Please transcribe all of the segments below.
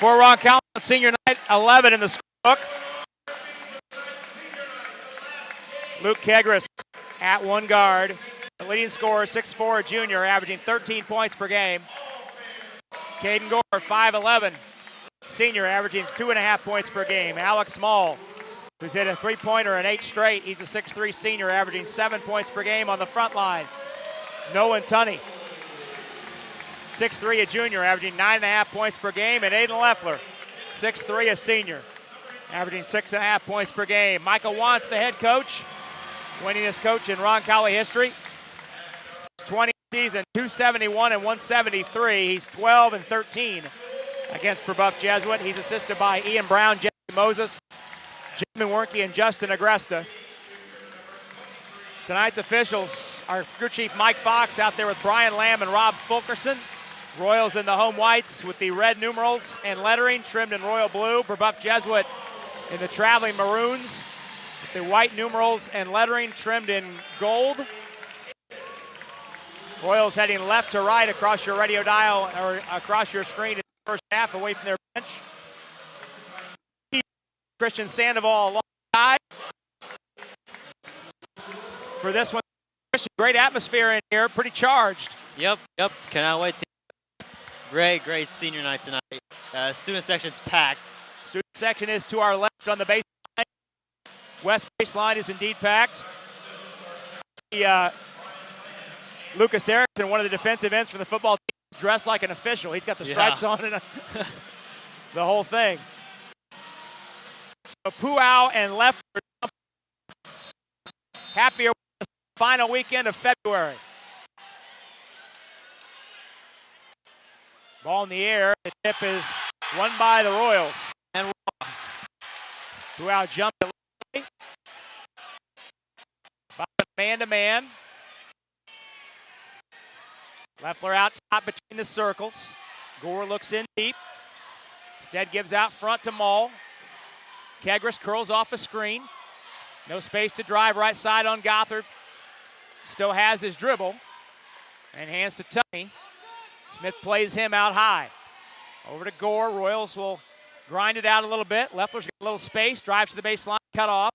For Roncalli on senior night, 11 in the scorebook. Luke Kegris at one guard. The leading scorer, 6'4", junior, averaging 13 points per game. Caden Gore, 5'11", senior, averaging 2.5 points per game. Alex Small, who's hit a three-pointer in 8 straight. He's a 6'3", senior, averaging 7 points per game on the front line. Nolan Tunney, 6'3", a junior, averaging 9.5 points per game. And Aiden Leffler, 6'3", a senior, averaging 6.5 points per game. Michael Wantz, the head coach, winningest coach in Roncalli history. 20 season, 271 and 173. He's 12-13 against Brebeuf Jesuit. He's assisted by Ian Brown, Jesse Moses, Jimmy Wernke, and Justin Agresta. Tonight's officials, our crew chief Mike Fox out there with Brian Lamb and Rob Fulkerson. Royals in the home whites with the red numerals and lettering trimmed in royal blue. Brebeuf Jesuit in the traveling maroons with the white numerals and lettering trimmed in gold. Royals heading left to right across your radio dial or across your screen in the first half away from their bench. Christian Sandoval alongside for this one. Great atmosphere in here, pretty charged. Yep. Cannot wait to great senior night tonight. Student section's packed. Student section is to our left on the baseline. West baseline is indeed packed. Lucas Erickson, one of the defensive ends for the football team, is dressed like an official. He's got the stripes on and the whole thing. So Puau and Leffler happier with the final weekend of February. Ball in the air. The tip is won by the Royals. And Puau jumped it. Man-to-man. Leffler out top between the circles. Gore looks in deep. Instead gives out front to Mull. Kegris curls off a screen. No space to drive right side on Gothard. Still has his dribble. And hands to Tunney. Smith plays him out high. Over to Gore. Royals will grind it out a little bit. Leffler's got a little space. Drives to the baseline. Cut off.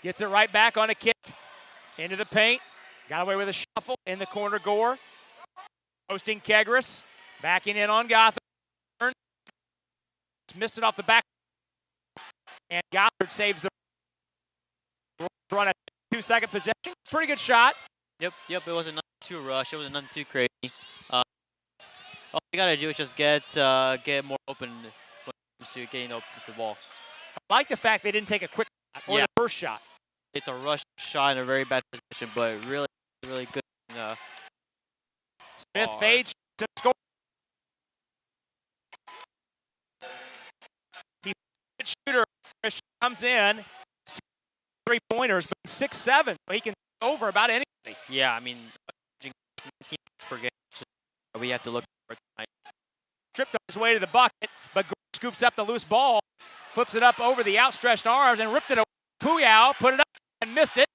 Gets it right back on a kick. Into the paint. Got away with a shuffle. In the corner, Gore. Hosting Kegris. Backing in on Gothard. Missed it off the back. And Gothard saves the run at 2-second possession. Pretty good shot. Yep. It wasn't nothing too rushed. It wasn't nothing too crazy. All you gotta do is just get more open when it comes to getting open with the ball. I like the fact they didn't take a quick shot or the first shot. It's a rush shot in a very bad position, but really good. Smith fades to score. He's a good shooter. Christian comes in, 3-pointers, but 6'7", so he can over about anything. Yeah, I mean, 19 per game. We have to look for it tonight. Tripped on his way to the bucket, but scoops up the loose ball, flips it up over the outstretched arms, and ripped it away. Puau put it up and missed it.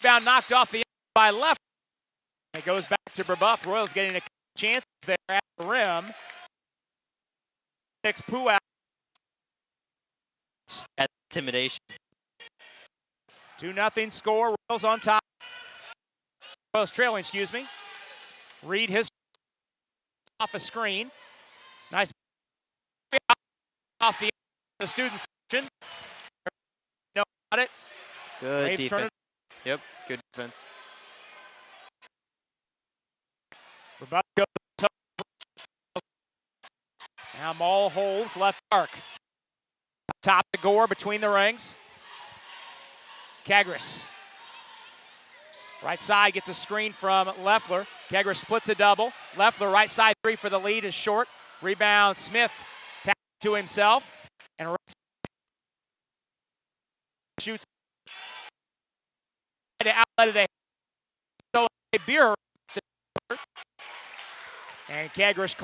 Rebound knocked off the end by left. It goes back to Brebeuf. Royals getting a chance there at the rim. Picks Puau. At intimidation. 2-0 score. Royals on top. Royals trailing, excuse me. Reed his off a screen. Nice off the student section. No, got it. Good Waves defense. Yep, good defense. We're about to go. Now Mull holds left arc. Top to Gore between the rings. Kegris. Right side gets a screen from Leffler. Kegris splits a double. Leffler right side three for the lead is short. Rebound Smith taps to himself. And right shoots. To outlet it. So Beer. And Kegris.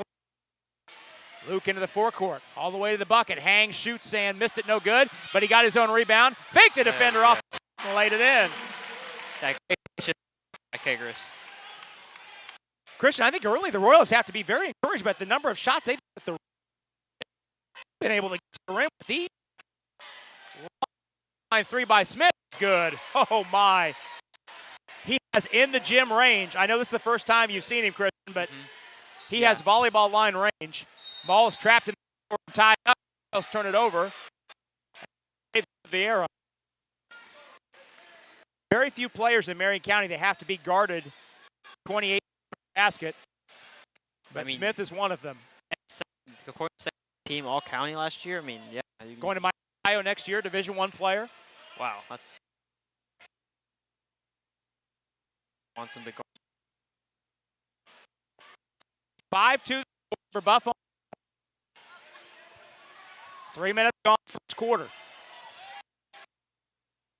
Luke into the forecourt, all the way to the bucket. Hangs, shoots, and missed it, no good. But he got his own rebound. Faked the defender off and laid it in. Kegris. Christian, I think early the Royals have to be very encouraged about the number of shots they've hit. been able to get to the rim with ease. Line three by Smith is good. Oh my. He has in the gym range. I know this is the first time you've seen him, Christian, but he has volleyball line range. Ball is trapped in the court, tied up. Let's turn it over. The arrow. Very few players in Marion County that have to be guarded 28 basket. But Smith is one of them. According to the team all county last year, I mean, yeah. Going to Ohio next year, Division I player. Wow, that's wants him to go. 5-2 for Brebeuf. 3 minutes gone first quarter.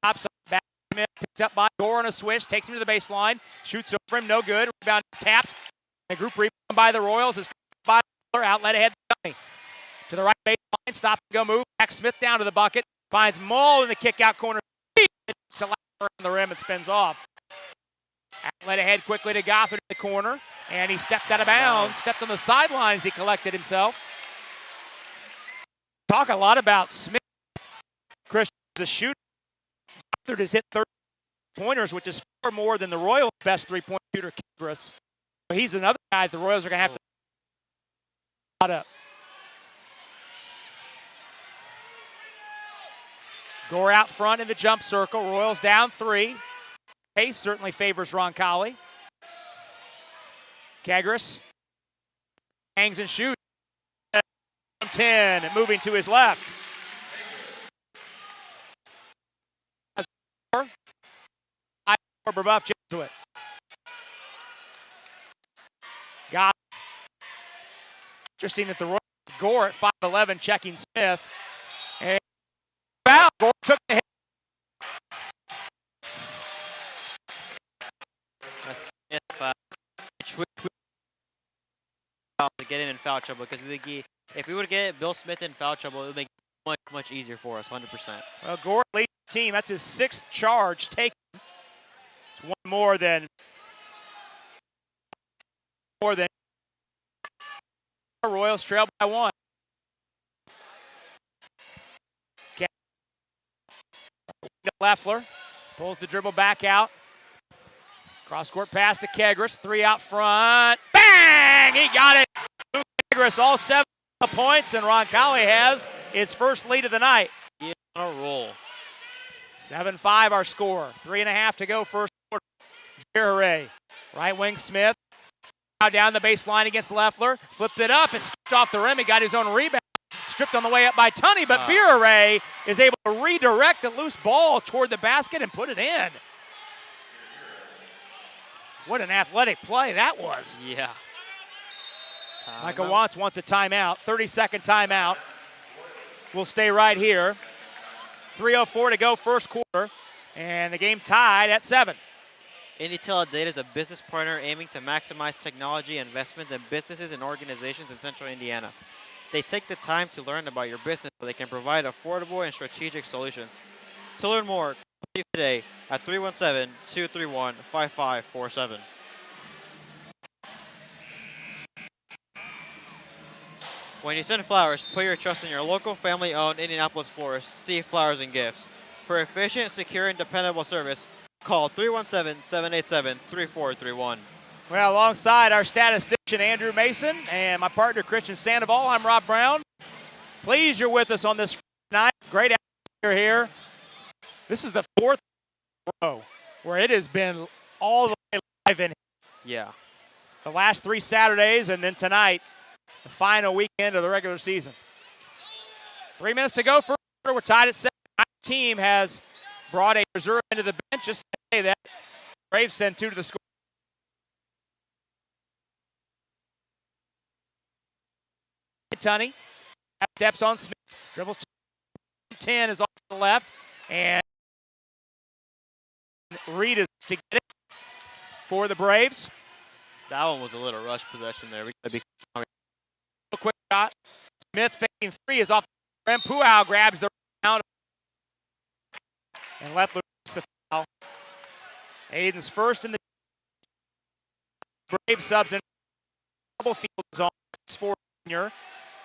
Tops back, Smith picked up by Gore on a switch, takes him to the baseline, shoots over him, no good. Rebound is tapped. A group rebound by the Royals is by outlet ahead to the right baseline. Stop and go move. Back Smith down to the bucket. Finds Mull in the kick out corner. Selects on the rim and spins off. Outlet ahead quickly to Gothard in the corner. And he stepped out of bounds. Stepped on the sidelines. He collected himself. Talk a lot about Smith. Christian is a shooter. Gothard has hit 30 pointers, which is far more than the Royals' best three-point shooter, Kidris. So he's another guy the Royals are going to have to put up. Gore out front in the jump circle. Royals down 3. Pace certainly favors Roncalli. Kagris hangs and shoots. 10, moving to his left. Brebeuf Jesuit. Got interesting that the Royals Gore at 5'11", checking Smith. And foul. Gore took the hit. Smith to get him in foul trouble, because if we would get Bill Smith in foul trouble, it would make it much easier for us, 100%. Well, Gore leads the team. That's his 6th charge taken. It's one more than Royals trail by 1. Leffler pulls the dribble back out. Cross-court pass to Kagris. 3 out front. Bang! He got it. Kagris all 7 points, and Roncalli has its first lead of the night. He on a roll. 7-5 our score. 3.5 to go first quarter. Hooray. Right wing Smith. Now down the baseline against Leffler. Flipped it up. It skipped off the rim. He got his own rebound. Stripped on the way up by Tunney, but Birare is able to redirect the loose ball toward the basket and put it in. What an athletic play that was. Yeah. Michael wants a timeout. 30-second timeout. We'll stay right here. 3:04 to go first quarter, and the game tied at 7. Intel Data is a business partner aiming to maximize technology investments in businesses and organizations in Central Indiana. They take the time to learn about your business so they can provide affordable and strategic solutions. To learn more, call today at 317-231-5547. When you send flowers, put your trust in your local family-owned Indianapolis florist, Steve Flowers and Gifts. For efficient, secure, and dependable service, call 317-787-3431. Well, alongside our statistician, Andrew Mason, and my partner, Christian Sandoval, I'm Rob Brown. Pleased you're with us on this night. Great atmosphere here. This is the 4th row where it has been all the way live in. Yeah. The last 3 Saturdays, and then tonight, the final weekend of the regular season. 3 minutes to go first quarter. We're tied at 7. My team has brought a reserve into the bench. Just to say that Braves send 2 to the score. Tunney steps on Smith, dribbles to 10, is off to the left, and Reed is to get it for the Braves. That one was a little rush possession there. We gotta be quick shot. Smith faking 3 is off the rim. Puau grabs the rebound and Leffler makes the foul. Aiden's first in the Brave subs in double field is on 6'4" senior.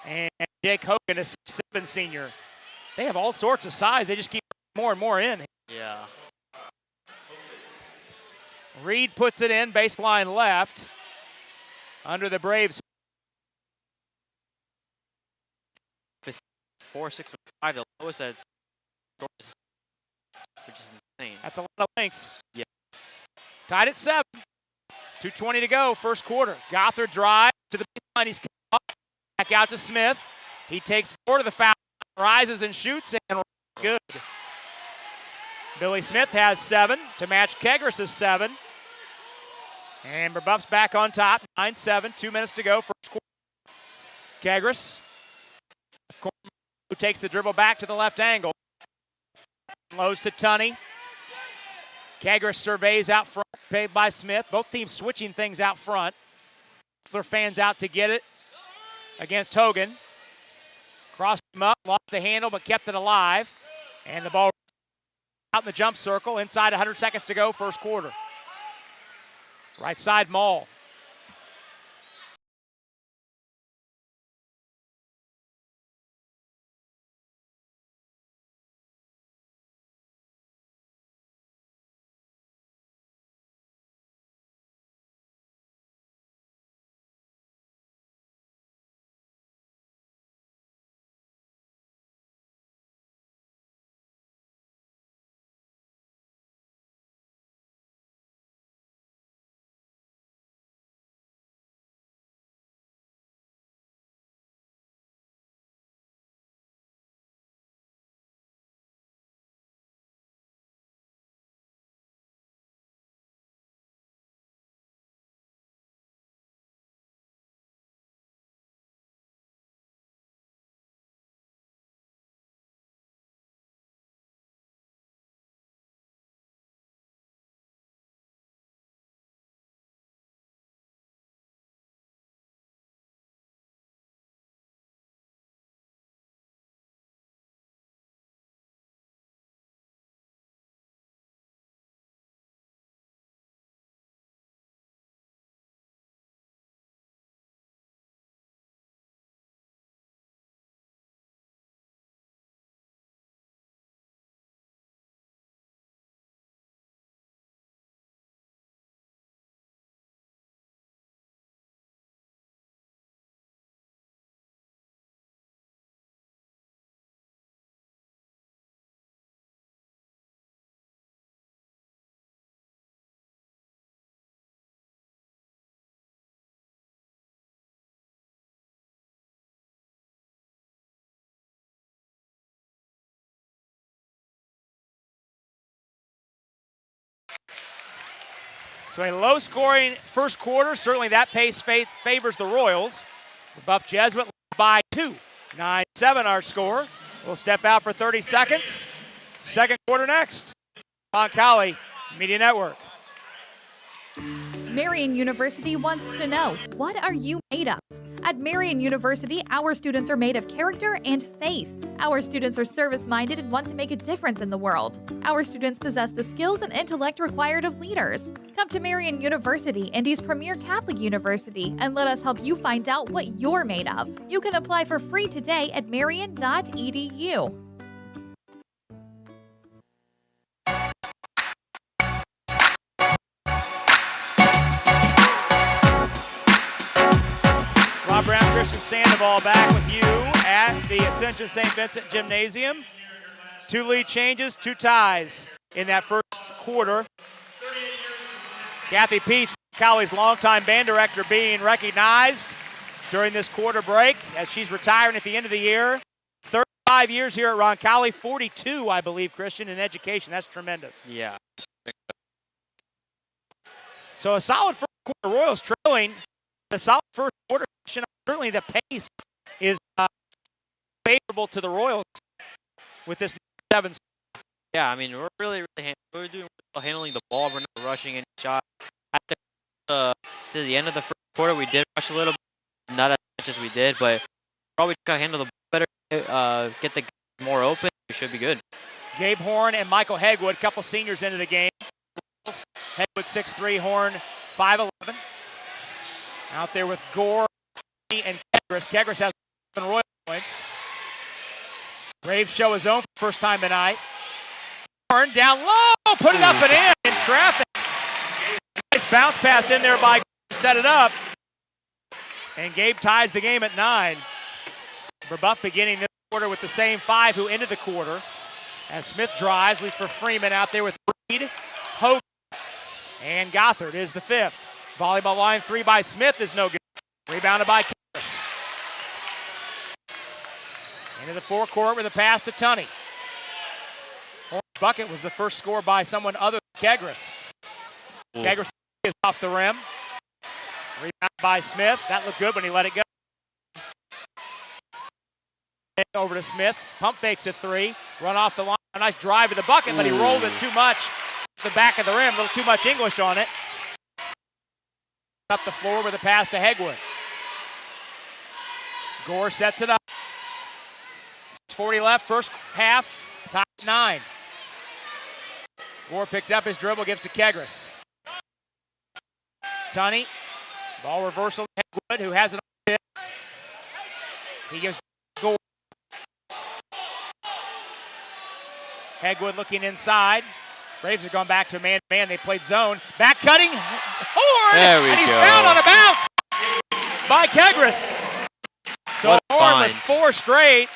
And Jake Hogan, a 6'7" senior. They have all sorts of size. They just keep more and more in. Yeah. Reed puts it in, baseline left, under the Braves. 4, 6, 5, the lowest that's scores, which is insane. That's a lot of length. Yeah. Tied at 7. 2:20 to go, first quarter. Gothard drives to the baseline. He's up, back out to Smith. He takes Gore to the foul, rises and shoots, and good. Billy Smith has 7 to match Kegris' 7. And Brebeuf's back on top, 9-7, 2 minutes to go, first quarter. Kegris, who takes the dribble back to the left angle. Lows to Tunney. Kegris surveys out front, paid by Smith. Both teams switching things out front. Their fans out to get it against Hogan. Crossed him up, lost the handle, but kept it alive. And the ball out in the jump circle, inside 100 seconds to go, first quarter. Right side, Mall. So a low-scoring first quarter. Certainly that pace favors the Royals. Brebeuf Jesuit by 2. 9-7 our score. We'll step out for 30 seconds. Second quarter next. Roncalli Media Network. Marian University wants to know, what are you made of? At Marian University, our students are made of character and faith. Our students are service-minded and want to make a difference in the world. Our students possess the skills and intellect required of leaders. Come to Marian University, Indy's premier Catholic university, and let us help you find out what you're made of. You can apply for free today at marian.edu. Rob Brown, Christian Sandoval back with you at the Ascension St. Vincent Gymnasium. 2 lead changes, 2 ties in that first quarter. Kathy Peach, Roncalli's longtime band director, being recognized during this quarter break as she's retiring at the end of the year. 35 years here at Roncalli, 42, I believe, Christian, in education. That's tremendous. Yeah. So a solid first quarter. Royals trailing. A solid first quarter. Certainly the pace is favorable to the Royals with this 7. Yeah, I mean, we're we're doing well handling the ball. We're not rushing any shot. To the end of the first quarter, we did rush a little bit, not as much as we did, but probably gotta handle the ball better, get the more open. We should be good. Gabe Horn and Michael Hegwood, a couple seniors into the game. Hegwood 6'3", Horn 5'11". Out there with Gore and Kegris. Kegris has 7 Royals points. Braves show his own first time tonight. Horn down low, put it up and in traffic. Nice bounce pass in there by set it up. And Gabe ties the game at 9. Brebeuf beginning this quarter with the same 5 who ended the quarter. As Smith drives, leads for Freeman out there with Reed, Hogan, and Gothard is the 5th. Volleyball line 3 by Smith is no good. Rebounded by Kegris. Into the forecourt with a pass to Tunney. Bucket was the first score by someone other than Kegris. Kegris is off the rim. Rebound by Smith. That looked good when he let it go. Over to Smith. Pump fakes a 3. Run off the line. A nice drive to the bucket, but he rolled it too much. To the back of the rim. A little too much English on it. Up the floor with a pass to Hegwood. Gore sets it up. 6:40 left, first half, tied at 9. Gore picked up his dribble, gives to Kegris. Tunney, ball reversal to Hegwood, who has it on his hip. He gives Gore. Hegwood looking inside. Braves are going back to man-to-man. They played zone. Back cutting. Horn! And he's fouled on a bounce by Kegris. So Horn with 4 straight.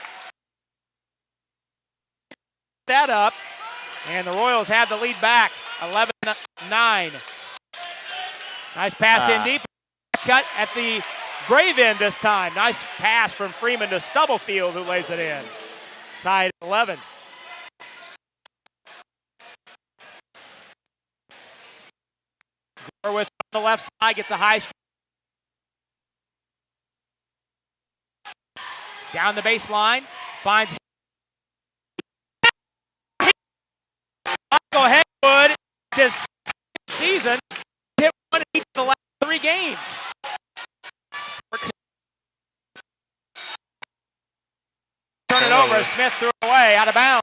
That up. And the Royals have the lead back. 11-9. Nice pass in deep. Cut at the Brave end this time. Nice pass from Freeman to Stubblefield, who lays it in. Tied at 11. Gore with the left side, gets a high strike. Down the baseline, finds Michael Hegwood. His season hit 1 each of the last 3 games. Turn it over as Smith threw it away out of bounds.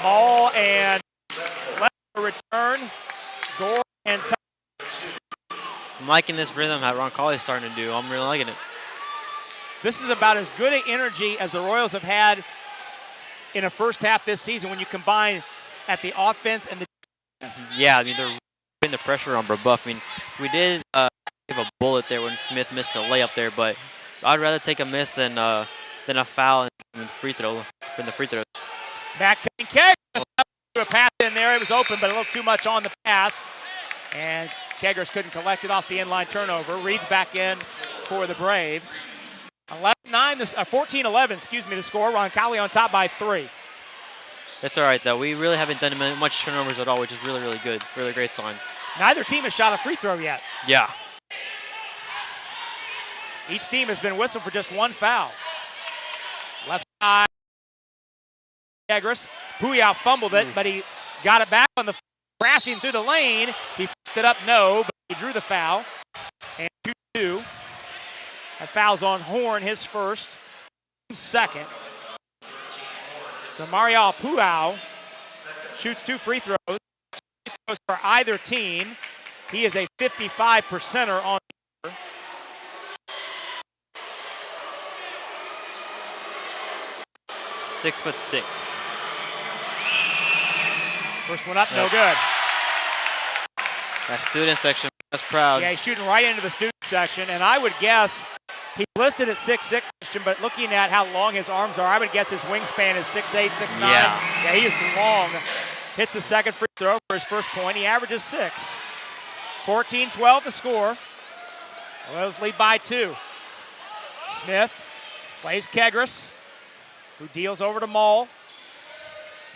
Ball and left return. Gore and I'm liking this rhythm that Roncalli is starting to do. I'm really liking it. This is about as good an energy as the Royals have had in a first half this season when you combine at the offense and the Yeah, I mean, they're putting the pressure on Brebeuf. I mean, we did give a bullet there when Smith missed a layup there, but I'd rather take a miss than a foul and free throw from the free throws. Back cutting Kegris. A pass in there. It was open, but a little too much on the pass. And Kegris couldn't collect it off the inline turnover. Reed's back in for the Braves. 14-11, excuse me, the score. Roncalli on top by 3. It's all right, though. We really haven't done much turnovers at all, which is really, really good. Really great sign. Neither team has shot a free throw yet. Yeah. Each team has been whistled for just 1 foul. Left side, Kegris. Puyao fumbled it, but he got it back on the crashing through the lane. He fucked it up, no, but he drew the foul. And 2-2. That foul's on Horn, his first, second. So Mario Puyao shoots 2 free throws. For either team. He is a 55%er on the year. .6'6". First one up, no good. That student section is proud. Yeah, he's shooting right into the student section, and I would guess he listed at 6'6", but looking at how long his arms are, I would guess his wingspan is 6'8", 6'9". Yeah, he is long. Hits the second free throw for his first point. He averages 6. 14-12 the score. Royals lead by 2. Smith plays Kegris, who deals over to Mull.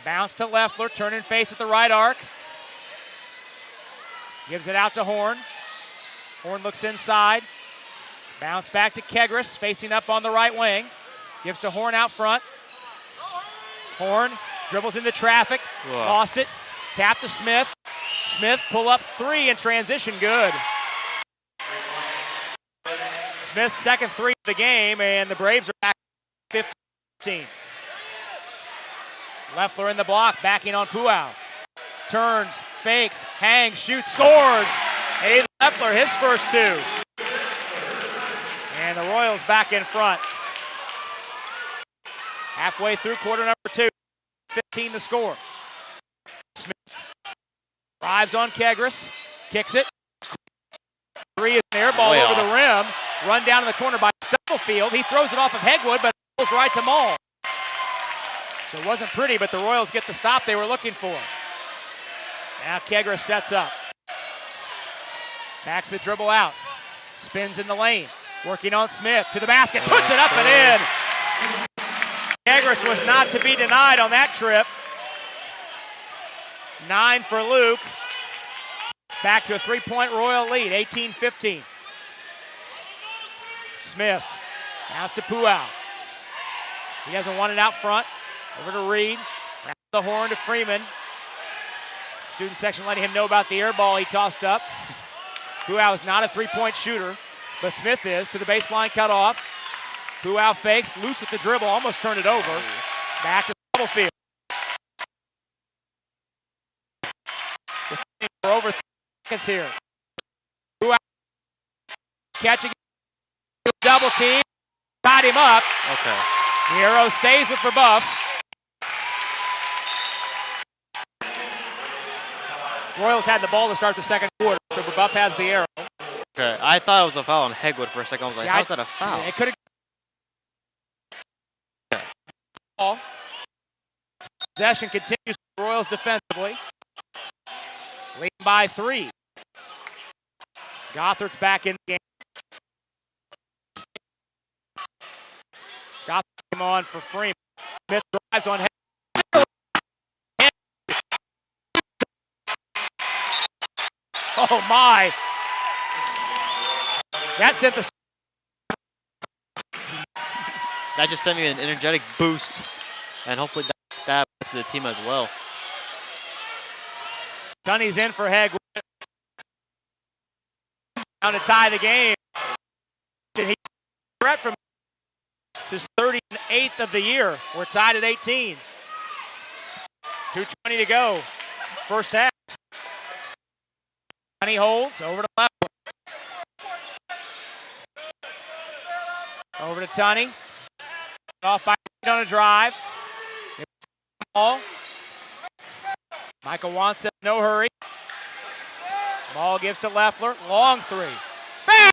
Bounce to Leffler, turn and face at the right arc. Gives it out to Horn. Horn looks inside. Bounce back to Kegris, facing up on the right wing. Gives to Horn out front. Horn dribbles into traffic, lost it. Tap to Smith. Smith pull up 3 in transition, good. Smith's second 3 of the game, and the Braves are back 15. Leffler in the block, backing on Puyao. Turns, fakes, hangs, shoots, scores. Aiden Leffler, his first 2. And the Royals back in front. Halfway through quarter number 2. 15 the score. Smith drives on Kegris. Kicks it. 3 is an air ball over the rim. Run down in the corner by Stubblefield. He throws it off of Hegwood, but it goes right to Mall. So it wasn't pretty, but the Royals get the stop they were looking for. Now Kegris sets up. Backs the dribble out. Spins in the lane. Working on Smith to the basket. Puts it up and in. Kegris was not to be denied on that trip. 9 for Luke. Back to a 3-point Royal lead, 18-15. Smith, pass to Puau. He doesn't want it out front. Over to Reed. Wraps the horn to Freeman. Student section letting him know about the air ball he tossed up. Puau is not a 3-point shooter, but Smith is. To the baseline, cut off. Puau fakes, loose with the dribble, almost turned it over. Back to Stubblefield. For over 3 seconds here. Puau catching, double team, tied him up. Okay. The arrow stays with Brebeuf. Royals had the ball to start the second quarter, so Brebeuf has the arrow. Okay, I thought it was a foul on Hegwood for a second. I was like, how's that a foul? It could have. Ball. Possession continues for the Royals defensively. Leading by 3. Gothard's back in the game. Gothard came on for Freeman. Smith drives on Hegwood. Oh my! That sent the. That just sent me an energetic boost, and hopefully that to the team as well. Tunney's in for Hegwood. Down to tie the game. He threat from his 38th of the year. We're tied at 18. 2:20 to go. First half. Tunney holds over to left. Over to Tunney. Off by on a drive. Ball. Michael wants it, no hurry. Ball gives to Leffler. Long 3. Bang!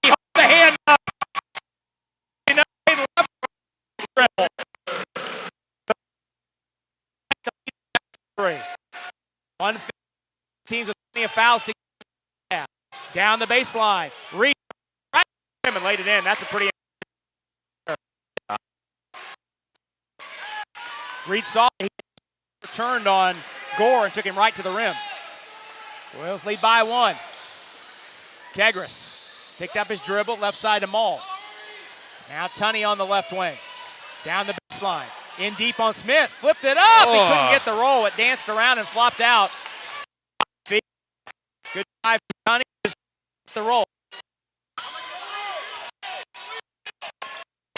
He holds the hand up. You know, Leffler. 3. 1 teams with plenty of fouls to get. Down the baseline. Reed right him and laid it in. That's a pretty. Reed saw it. He turned on Gore and took him right to the rim. Royals lead by 1. Kegris picked up his dribble, left side to Mall. Now Tunney on the left wing. Down the baseline. In deep on Smith. Flipped it up. He couldn't get the roll. It danced around and flopped out. Good drive for Tunney. Just the roll.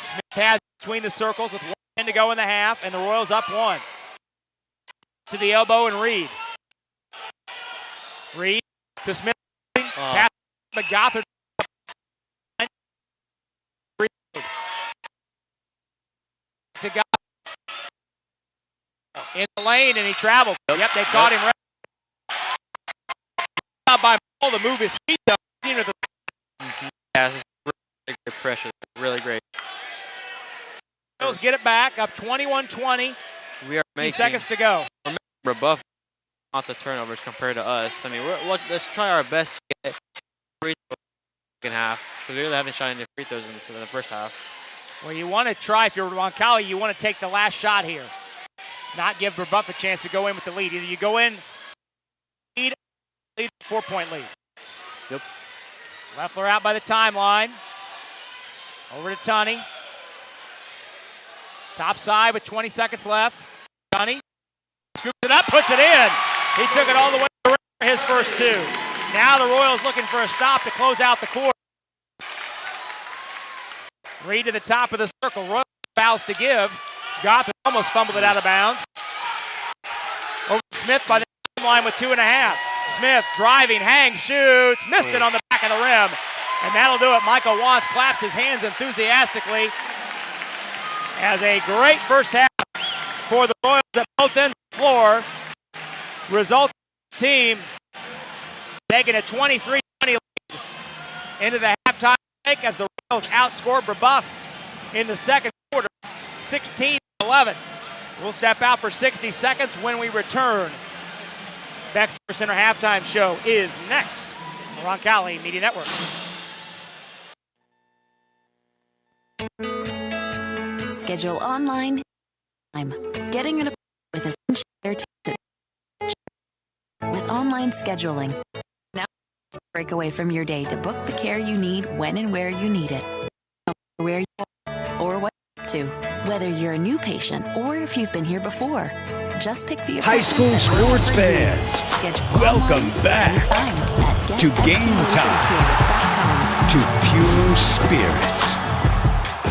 Smith has between the circles with 1 to go in the half, and the Royals up 1. To the elbow and Reed. Reed to Smith. Pass to Gothard. To Gothard. In the lane, and he traveled. Yep, they caught him right by Paul to move his feet up. Yeah, this is really great pressure. Really great. Royals get it back, up 21-20. We are 50 seconds to go. Brebeuf lots of turnovers compared to us. I mean, let's try our best to get free throws in the second half, because we really haven't shot any free throws in the first half. Well, you want to try, if you're Roncalli, you want to take the last shot here. Not give Brebeuf a chance to go in with the lead. Either you go in, lead 4-point lead. Yep. Leffler out by the timeline. Over to Tunney. Top side with 20 seconds left. Tunney scoops it up, puts it in. He took it all the way around for his first 2. Now the Royals looking for a stop to close out the quarter. Reed to the top of the circle. Royals fouls to give. Gothard almost fumbled it out of bounds. Over to Smith by the line with 2.5. Smith driving, hangs, shoots, missed it on the back of the rim. And that'll do it. Michael Wantz claps his hands enthusiastically. as a great first half for the Royals at both ends of the floor. Results team taking a 23-20 lead into the halftime break as the Royals outscored Brebeuf in the second quarter, 16-11. We'll step out for 60 seconds when we return. Beck's Center halftime show is next on Roncalli Media Network. Schedule online. I'm getting an appointment with Essential Care Teams. With online scheduling, now break away from your day to book the care you need when and where you need it. Where you are or what to. Whether you're a new patient or if you've been here before, just pick the high school sports fans. Welcome back to Game Time, to Pure Spirits,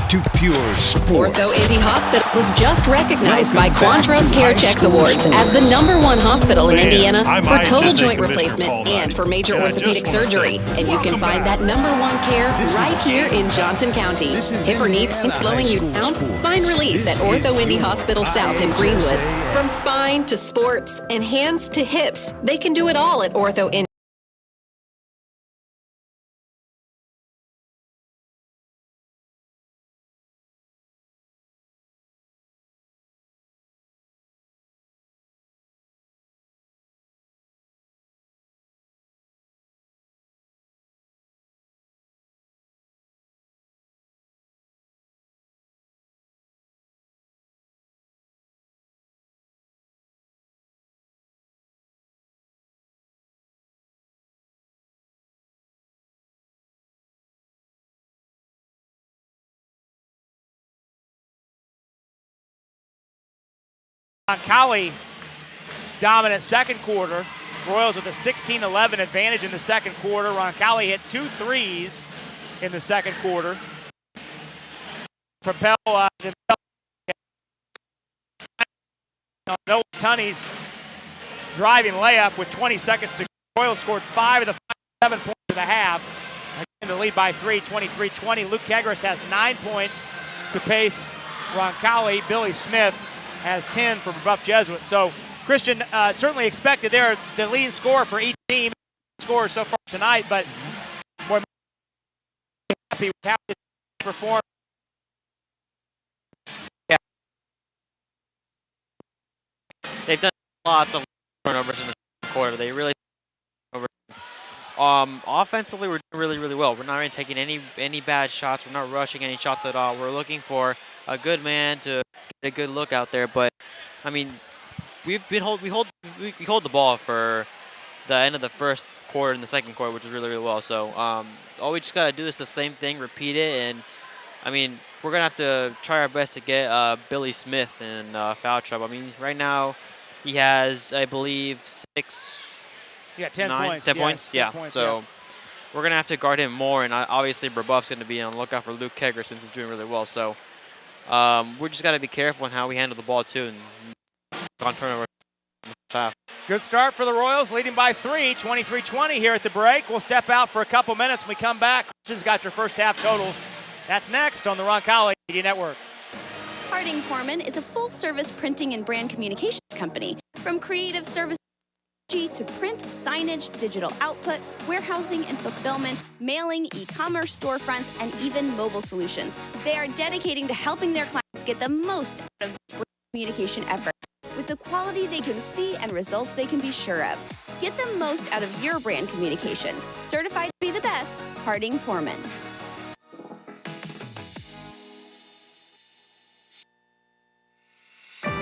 to Pure Sports. Ortho Indy Hospital was just recognized by Quantros Care Checks Awards as the #1 hospital in Indiana for total joint replacement and for major orthopedic surgery. And you can find that #1 care right here in Johnson County. Hip or knee pain slowing you down? Find relief at Ortho Indy Hospital South in Greenwood. From spine to sports and hands to hips, they can do it all at Ortho Indy. Roncalli dominant second quarter. Royals with a 16-11 advantage in the second quarter. Roncalli hit 2 threes in the second quarter. Propel Noah Tunney's driving layup with 20 seconds to go. Royals scored 5 of the 7 points of the half. Again, the lead by 3, 23-20. Luke Kegris has 9 points to pace Roncalli. Billy Smith has 10 for Brebeuf Jesuit. So Christian certainly expected there the leading scorer for each team score so far tonight, but boy, happy with how they performed. Yeah. They've done lots of turnovers in the second quarter. They really offensively we're doing really, really well. We're not really taking any bad shots. We're not rushing any shots at all. We're looking for a good man to get a good look out there. But I mean, we hold the ball for the end of the first quarter and the second quarter, which is really, really well. So all we just gotta do is the same thing, repeat it, and I mean we're gonna have to try our best to get Billy Smith in foul trouble. I mean right now he has, I believe, 10 points. 10 points? Yeah. So we're going to have to guard him more, and obviously Brebeuf's going to be on the lookout for Luke Kegris since he's doing really well. So we're just got to be careful on how we handle the ball, too, and on turnover. Good start for the Royals, leading by 3, 23-20 here at the break. We'll step out for a couple minutes. When we come back, Christian's got your first half totals. That's next on the Roncalli Media Network. Harding Porman is a full-service printing and brand communications company. From creative service to print, signage, digital output, warehousing and fulfillment, mailing, e-commerce storefronts, and even mobile solutions. They are dedicating to helping their clients get the most out of their communication efforts with the quality they can see and results they can be sure of. Get the most out of your brand communications. Certified to be the best, Harding Porman.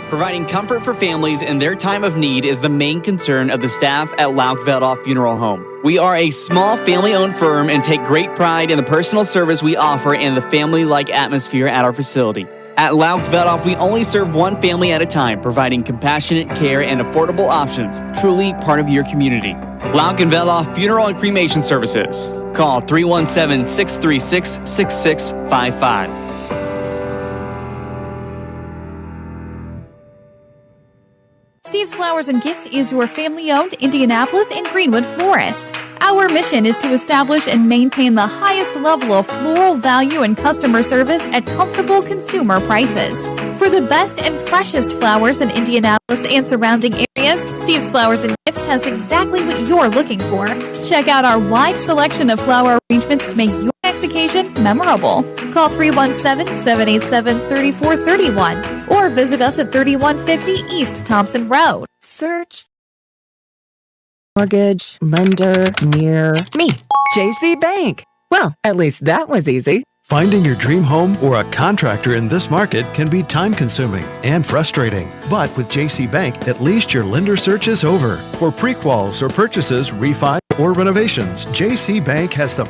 Providing comfort for families in their time of need is the main concern of the staff at Lauk Veldoff Funeral Home. We are a small family-owned firm and take great pride in the personal service we offer and the family-like atmosphere at our facility. At Lauk Veldoff, we only serve one family at a time, providing compassionate care and affordable options, truly part of your community. Lauk and Veldoff Funeral and Cremation Services. Call 317-636-6655. Steve's Flowers and Gifts is your family-owned Indianapolis and Greenwood florist. Our mission is to establish and maintain the highest level of floral value and customer service at comfortable consumer prices. For the best and freshest flowers in Indianapolis and surrounding areas, Steve's Flowers and Gifts has exactly what you're looking for. Check out our wide selection of flower arrangements to make your next occasion memorable. Call 317-787-3431 or visit us at 3150 East Thompson Road. Search mortgage lender near me. JC Bank. Well, at least that was easy. Finding your dream home or a contractor in this market can be time-consuming and frustrating. But with JC Bank, at least your lender search is over. For pre-quals or purchases, refi, or renovations, JC Bank has the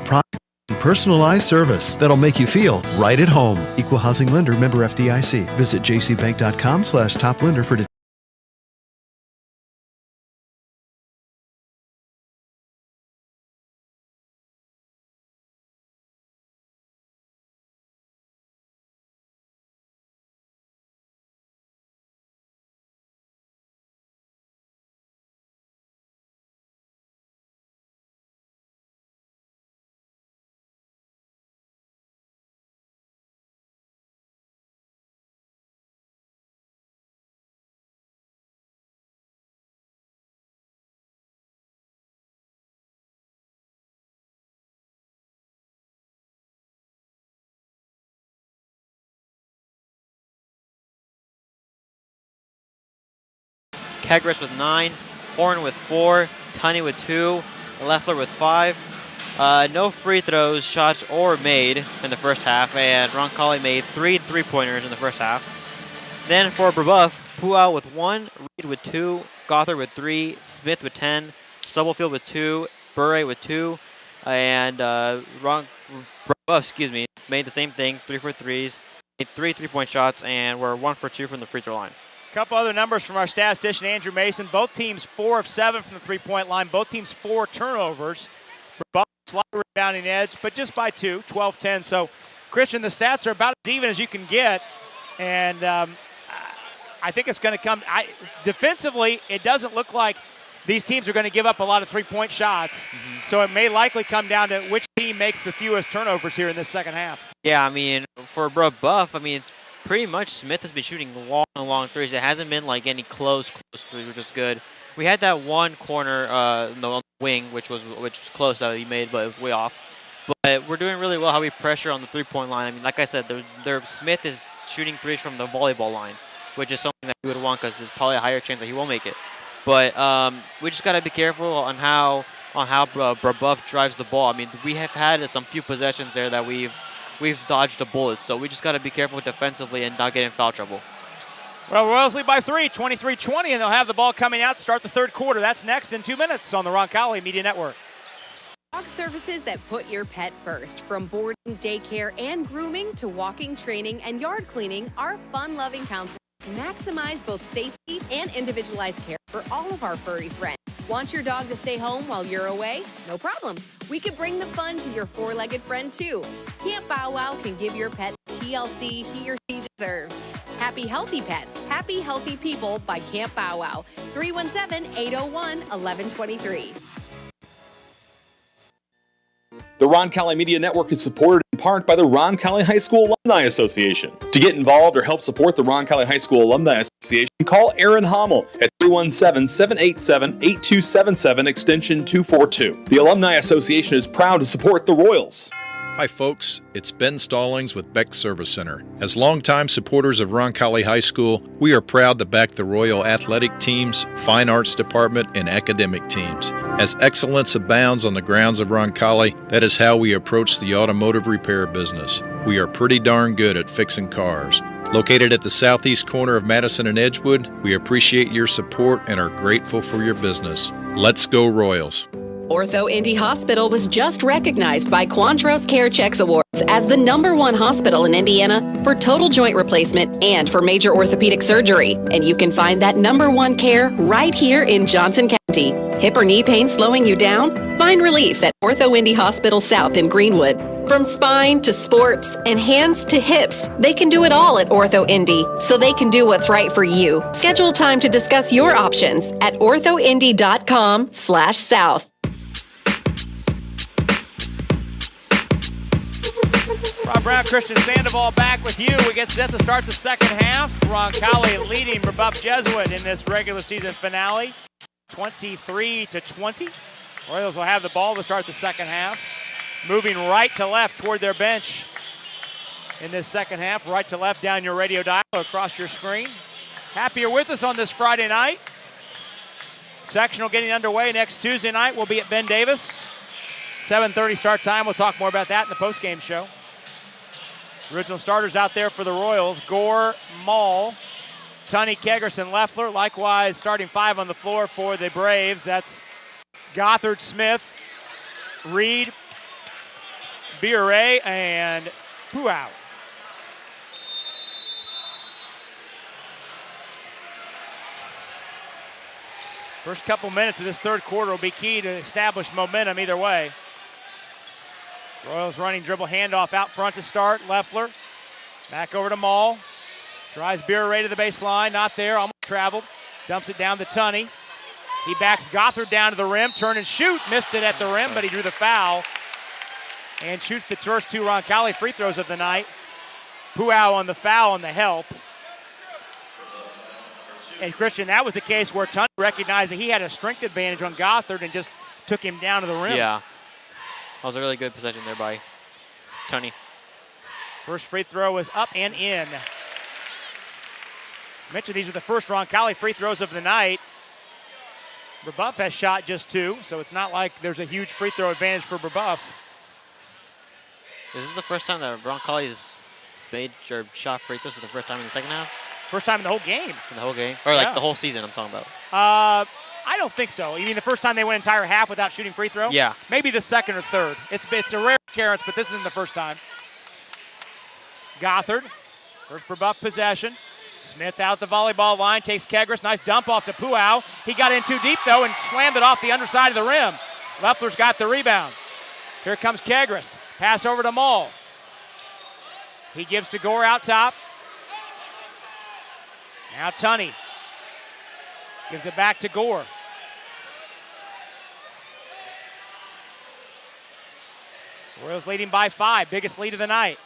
and personalized service that'll make you feel right at home. Equal housing lender, member FDIC. Visit jcbank.com/top-lender for details. Kegris with 9, Horn with 4, Tunney with 2, Leffler with 5. No free throws, shots, or made in the first half, and Roncalli made 3 3-pointers in the first half. Then for Brebeuf, Pual with 1, Reed with 2, Gothard with 3, Smith with 10, Stubblefield with 2, Bure with 2, and Brebeuf, made the same thing, 3 for 3s, made 3 3-point shots, and were 1 for 2 from the free throw line. Couple other numbers from our statistician, Andrew Mason. Both teams 4 of 7 from the three-point line. Both teams 4 turnovers. Slight rebounding edge, but just by 2, 12-10. So, Christian, the stats are about as even as you can get. And I think it's going to come. Defensively, it doesn't look like these teams are going to give up a lot of three-point shots. Mm-hmm. So it may likely come down to which team makes the fewest turnovers here in this second half. Yeah, I mean, for Brebeuf, it's pretty much Smith has been shooting long threes. It hasn't been like any close threes, which is good. We had that one corner on the wing, which was close that he made, but it was way off. But we're doing really well how we pressure on the three-point line. I mean, like I said, Smith is shooting threes from the volleyball line, which is something that we would want because there's probably a higher chance that he will make it. But we just got to be careful on how Brebeuf drives the ball. I mean, we have had some few possessions there that we've dodged a bullet, so we just got to be careful defensively and not get in foul trouble. Well, Royals lead by 3, 23-20, and they'll have the ball coming out to start the third quarter. That's next in 2 minutes on the Roncalli Media Network. Dog services that put your pet first. From boarding, daycare, and grooming to walking, training, and yard cleaning, our fun-loving counselors maximize both safety and individualized care for all of our furry friends. Want your dog to stay home while you're away? No problem. We can bring the fun to your four-legged friend, too. Camp Bow Wow can give your pet the TLC he or she deserves. Happy Healthy Pets, Happy Healthy People by Camp Bow Wow. 317-801-1123. The Roncalli Media Network is supported in part by the Roncalli High School Alumni Association. To get involved or help support the Roncalli High School Alumni Association, call Aaron Hommel at 317-787-8277, extension 242. The Alumni Association is proud to support the Royals. Hi folks, it's Ben Stallings with Beck Service Center. As longtime supporters of Roncalli High School, we are proud to back the Royal athletic teams, fine arts department, and academic teams. As excellence abounds on the grounds of Roncalli, that is how we approach the automotive repair business. We are pretty darn good at fixing cars. Located at the southeast corner of Madison and Edgewood, we appreciate your support and are grateful for your business. Let's go Royals! Ortho Indy Hospital was just recognized by Quantros Care Checks Awards as the #1 hospital in Indiana for total joint replacement and for major orthopedic surgery. And you can find that #1 care right here in Johnson County. Hip or knee pain slowing you down? Find relief at Ortho Indy Hospital South in Greenwood. From spine to sports and hands to hips, they can do it all at Ortho Indy, so they can do what's right for you. Schedule time to discuss your options at orthoindy.com/south. Rob Brown, Christian Sandoval back with you. We get set to start the second half. Roncalli leading Brebeuf Jesuit in this regular season finale, 23-20. Royals will have the ball to start the second half. Moving right to left toward their bench in this second half. Right to left down your radio dial across your screen. Happy you're with us on this Friday night. Sectional getting underway next Tuesday night. We'll be at Ben Davis. 7:30 start time. We'll talk more about that in the postgame show. Original starters out there for the Royals. Gore, Mall, Tunney, Kegris, and Leffler. Likewise, starting 5 on the floor for the Braves. That's Gothard, Smith, Reed, Biore, and Puau. First couple minutes of this third quarter will be key to establish momentum either way. Royals running dribble handoff out front to start. Leffler back over to Mall. Drives Biore to the baseline. Not there. Almost traveled. Dumps it down to Tunney. He backs Gothard down to the rim. Turn and shoot. Missed it at the rim, but he drew the foul. And shoots the first 2 Roncalli free throws of the night. Puau on the foul on the help. And Christian, that was a case where Tunney recognized that he had a strength advantage on Gothard and just took him down to the rim. Yeah. That was a really good possession there by Tunney. First free throw is up and in. I mentioned these are the first Roncalli free throws of the night. Brebeuf has shot just 2, so it's not like there's a huge free throw advantage for Brebeuf. Is this the first time that Roncalli's made or shot free throws for the first time in the second half? First time in the whole game. In the whole game? Or like the whole season I'm talking about? I don't think so. You mean the first time they went entire half without shooting free throw? Yeah. Maybe the second or third. It's a rare occurrence, but this isn't the first time. Gothard, first Brebeuf possession. Smith out the volleyball line, takes Kegris. Nice dump off to Puau. He got in too deep, though, and slammed it off the underside of the rim. Leffler's got the rebound. Here comes Kegris. Pass over to Mall. He gives to Gore out top. Now Tunney gives it back to Gore. Royals leading by 5, biggest lead of the night.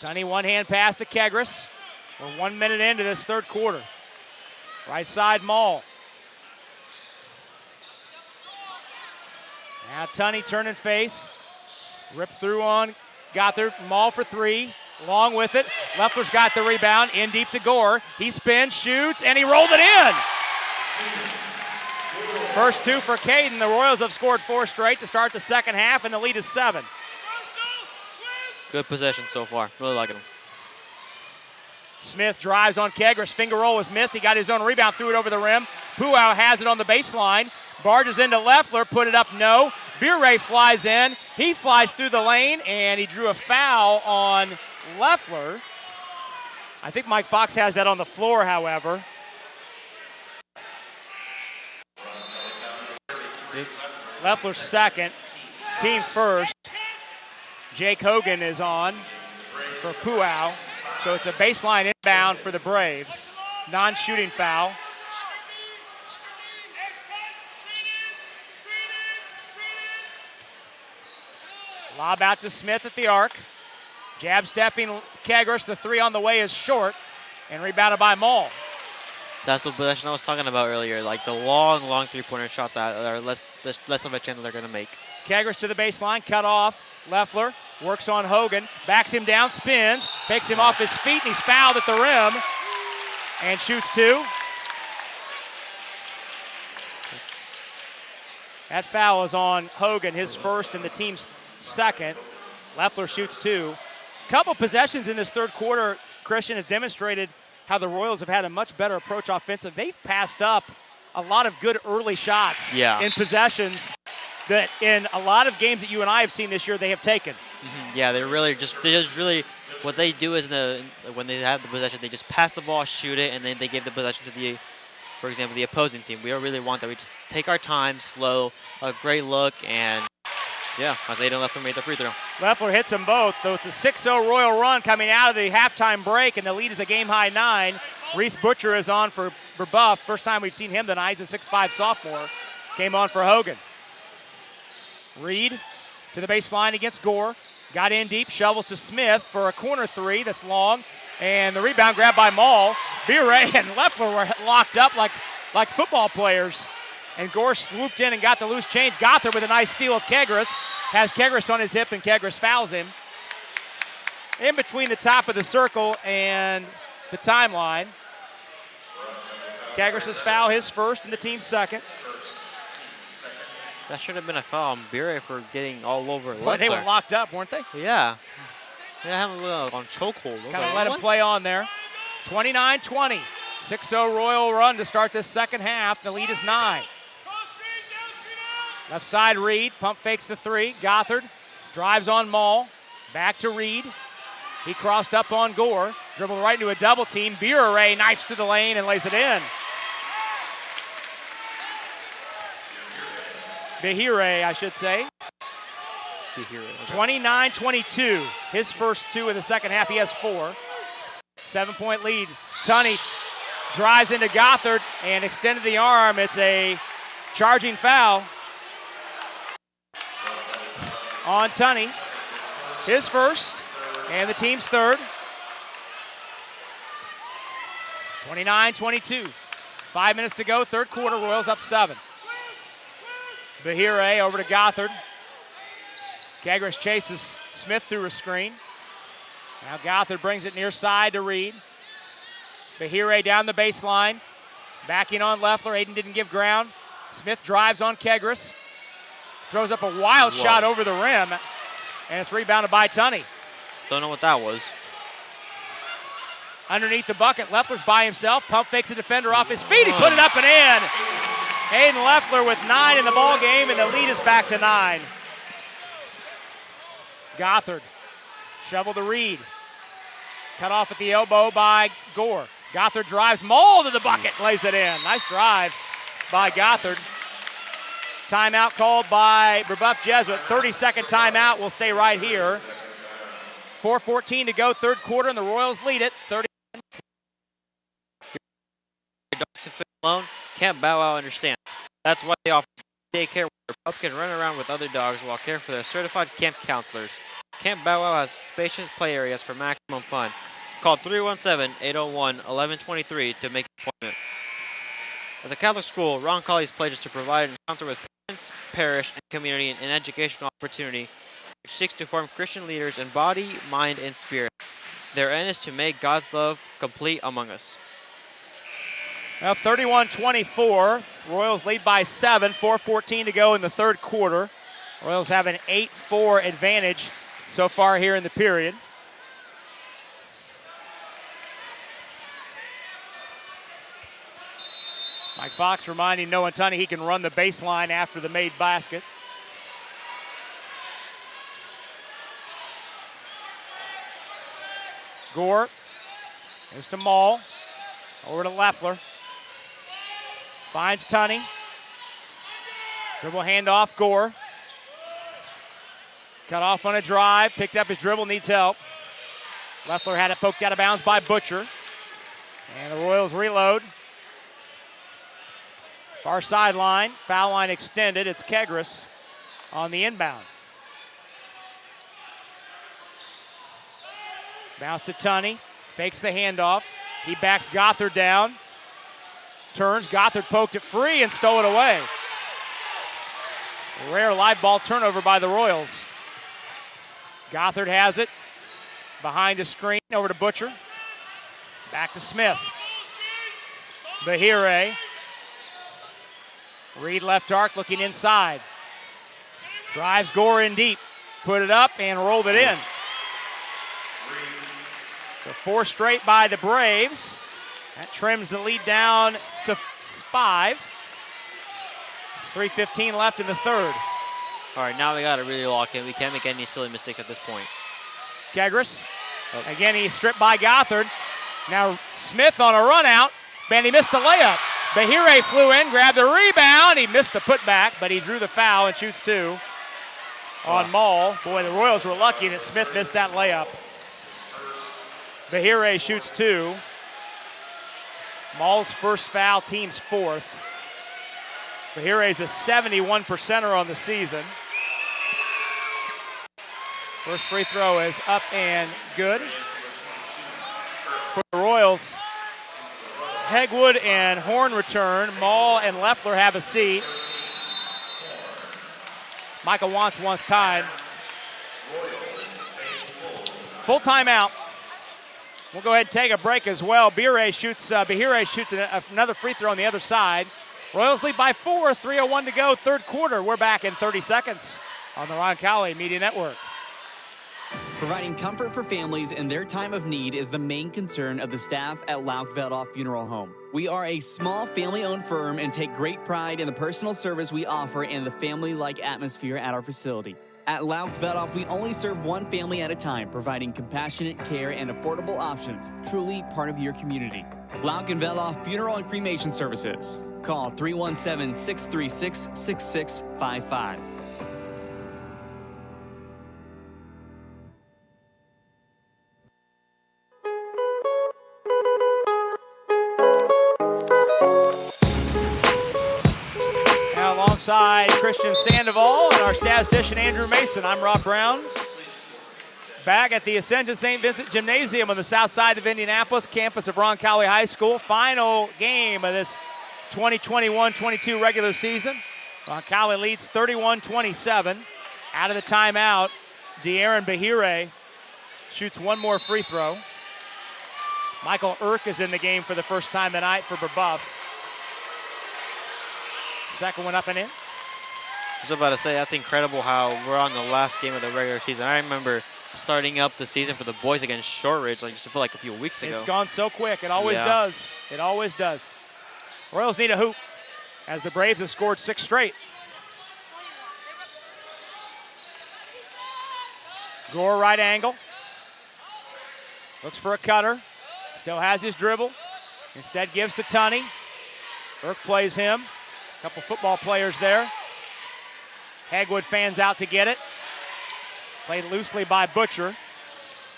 Tunney one-hand pass to Kegris. We're 1 minute into this third quarter. Right side Mall. Now Tunney turn and face. Rip through on Gothard. Mall for 3. Long with it. Leffler's got the rebound. In deep to Gore. He spins, shoots, and he rolled it in. First 2 for Caden. The Royals have scored 4 straight to start the second half, and the lead is 7. Good possession so far. Really liking them. Smith drives on Kegris. Finger roll was missed. He got his own rebound, threw it over the rim. Puau has it on the baseline. Barges into Leffler, put it up, no. Biore flies in. He flies through the lane, and he drew a foul on Leffler. I think Mike Fox has that on the floor, however. Leffler's second, team first. Jake Hogan is on for Puau. So it's a baseline inbound for the Braves. Non-shooting foul. Lob out to Smith at the arc. Jab stepping Kegris. The 3 on the way is short and rebounded by Mall. That's the possession I was talking about earlier. Like the long three-pointer shots that are less of a chance that they're going to make. Kegris to the baseline, cut off. Leffler works on Hogan, backs him down, spins, takes him off his feet, and he's fouled at the rim and shoots 2. That foul is on Hogan, his first and the team's second. Leffler shoots 2. Couple possessions in this third quarter, Christian has demonstrated how the Royals have had a much better approach offensive. They've passed up a lot of good early shots in possessions that in a lot of games that you and I have seen this year, they have taken. Mm-hmm. Yeah, they just really, what they do is when they have the possession, they just pass the ball, shoot it, and then they give the possession to for example, the opposing team. We don't really want that. We just take our time, slow, a great look, and yeah, as Aiden Leffler made the free throw. Leffler hits them both. So it's a 6-0 Royal run coming out of the halftime break, and the lead is a game-high 9. Reese Butcher is on for Brebeuf. First time we've seen him tonight. He's a 6'5 sophomore. Came on for Hogan. Reed to the baseline against Gore. Got in deep, shovels to Smith for a corner three that's long. And the rebound grabbed by Maul. Bure and Leffler were locked up like football players. And Gore swooped in and got the loose change. Gothard with a nice steal of Kegris. Has Kegris on his hip, and Kegris fouls him. In between the top of the circle and the timeline. Kegris' foul, his first, and the team's second. That should have been a foul on Bure for getting all over Leffler. Well, they were locked up, weren't they? Yeah. Yeah, having a little on chokehold. Kind of let him play on there. 29-20. 6-0 Royal run to start this second half. The lead is 9. Left side, Reed. Pump fakes the three. Gothard drives on Maul. Back to Reed. He crossed up on Gore. Dribbled right into a double team. Bure knifes to the lane and lays it in. Behire, I should say. 29-22. His first two of the second half. He has 4. 7-point lead. Tunney drives into Gothard and extended the arm. It's a charging foul on Tunney. His first and the team's third. 29-22. 5 minutes to go, third quarter. Royals up 7. Behire over to Gothard. Kegris chases Smith through a screen. Now Gothard brings it near side to Reed. Behire down the baseline. Backing on Leffler. Aiden didn't give ground. Smith drives on Kegris. Throws up a wild shot over the rim. And it's rebounded by Tunney. Don't know what that was. Underneath the bucket, Leffler's by himself. Pump fakes the defender off his feet. He put it up and in. Aiden Leffler with 9 in the ball game, and the lead is back to 9. Gothard, shovel to Reed. Cut off at the elbow by Gore. Gothard drives Maul to the bucket, lays it in. Nice drive by Gothard. Timeout called by Brebeuf Jesuit. 30-second timeout. Will stay right here. 4:14 to go, third quarter, and the Royals lead it. 30. Alone, Camp Bow Wow understands. That's why they offer daycare where pup can run around with other dogs while caring for their certified camp counselors. Camp Bow Wow has spacious play areas for maximum fun. Call 317-801-1123 to make an appointment. As a Catholic school, Roncalli's pledges to provide and counsel with parents, parish, and community an educational opportunity which seeks to form Christian leaders in body, mind, and spirit. Their end is to make God's love complete among us. Now 31-24. Royals lead by 7. 4:14 to go in the third quarter. Royals have an 8-4 advantage so far here in the period. Mike Fox reminding Noah Tunney he can run the baseline after the made basket. Gore goes to Maul. Over to Leffler. Finds Tunney. Dribble handoff, Gore. Cut off on a drive. Picked up his dribble, needs help. Leffler had it poked out of bounds by Butcher. And the Royals reload. Far sideline. Foul line extended. It's Kegris on the inbound. Bounce to Tunney. Fakes the handoff. He backs Gothard down. Turns. Gothard poked it free and stole it away. A rare live ball turnover by the Royals. Gothard has it. Behind a screen. Over to Butcher. Back to Smith. Behire. Reed left arc looking inside. Drives Gore in deep. Put it up and rolled it in. So 4 straight by the Braves. That trims the lead down to 5. 3:15 left in the third. All right, now we got to really lock in. We can't make any silly mistakes at this point. Kegris. Again, he's stripped by Gothard. Now Smith on a run out, and he missed the layup. Behire flew in, grabbed the rebound. He missed the putback, but he drew the foul and shoots 2. on Maul. Boy, the Royals were lucky that Smith missed that layup. Bahire shoots 2. Maul's first foul, team's 4th. Bahire's a 71%er on the season. First free throw is up and good. For the Royals, Hegwood and Horn return. Maul and Leffler have a seat. Michael wants time. Full timeout. We'll go ahead and take a break as well. Bahire shoots another free throw on the other side. Royals lead by 4, 3:01 to go, third quarter. We're back in 30 seconds on the Roncalli Media Network. Providing comfort for families in their time of need is the main concern of the staff at Lauk Veldoff Funeral Home. We are a small family-owned firm and take great pride in the personal service we offer and the family-like atmosphere at our facility. At Lauk Veldoff, we only serve one family at a time, providing compassionate care and affordable options, truly part of your community. Lauk and Veldoff Funeral and Cremation Services. Call 317-636-6655. Alongside Christian Sandoval and our statistician Andrew Mason, I'm Rob Brown. Back at the Ascension St. Vincent Gymnasium on the south side of Indianapolis, campus of Roncalli High School. Final game of this 2021-22 regular season. Roncalli leads 31-27. Out of the timeout, De'Aaron Bahire shoots one more free throw. Michael Irk is in the game for the first time tonight for Brebeuf. Second one up and in. I was about to say, that's incredible how we're on the last game of the regular season. I remember starting up the season for the boys against Shortridge, like just feel like a few weeks ago. It's gone so quick. It always does. It always does. Royals need a hoop as the Braves have scored 6 straight. Gore right angle. Looks for a cutter. Still has his dribble. Instead gives to Tunney. Irk plays him. Couple football players there. Hegwood fans out to get it. Played loosely by Butcher.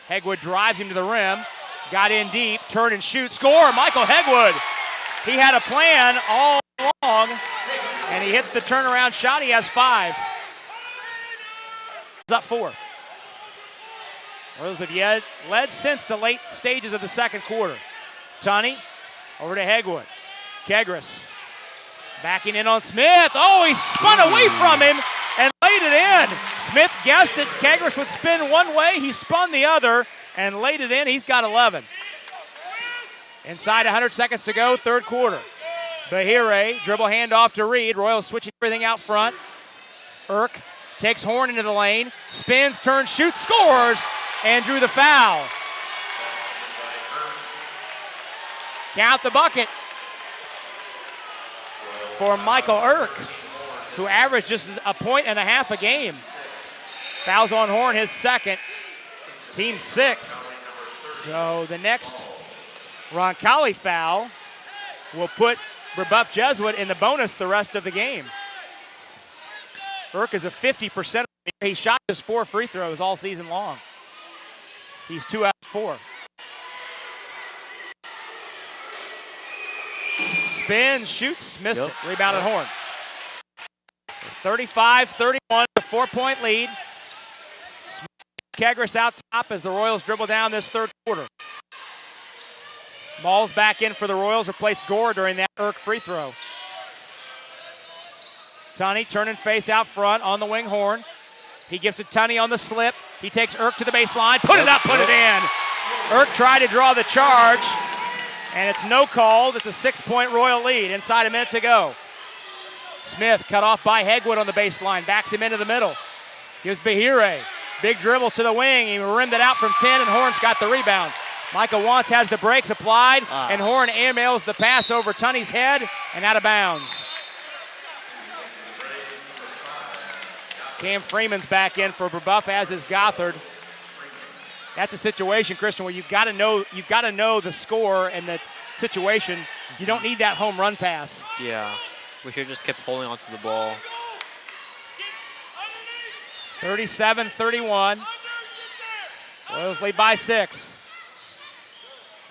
Hegwood drives him to the rim. Got in deep, turn and shoot, score, Michael Hegwood. He had a plan all along, and he hits the turnaround shot. He has 5. He's up 4. Royals have led since the late stages of the second quarter. Tunney over to Hegwood. Kegris backing in on Smith. Oh, he spun away from him and laid it in. Smith guessed that Kegris would spin one way. He spun the other and laid it in. He's got 11. Inside 100 seconds to go, third quarter. Bahire, dribble handoff to Reed. Royals switching everything out front. Irk takes Horn into the lane. Spins, turns, shoots, scores, and drew the foul. Count the bucket for Michael Irk, who averaged just a point and a half a game. Fouls on Horn, his second, team 6. So the next Roncalli foul will put Brebeuf Jesuit in the bonus the rest of the game. Irk is a 50%. He shot just 4 free throws all season long. He's 2 out of 4. Spins, shoots, missed it. Rebounded Horn. 35-31, a 4-point lead. Kegris out top as the Royals dribble down this third quarter. Maul's back in for the Royals, replaced Gore during that Irk free throw. Tunney turning face out front on the wing. Horn. He gives it Tunney on the slip. He takes Irk to the baseline. Put it up, put it in. Irk tried to draw the charge, and it's no call. It's a 6-point Royal lead. Inside a minute to go. Smith cut off by Hegwood on the baseline. Backs him into the middle. Gives Bahire. Big dribbles to the wing. He rimmed it out from 10, and Horn's got the rebound. Michael Wantz has the brakes applied, and Horn airmails the pass over Tunney's head and out of bounds. Cam Freeman's back in for Brebeuf, as is Gothard. That's a situation, Christian, where you've got to know the score and the situation. You don't need that home run pass. Yeah, we should have just kept holding onto the ball. 37-31. Royals lead by 6.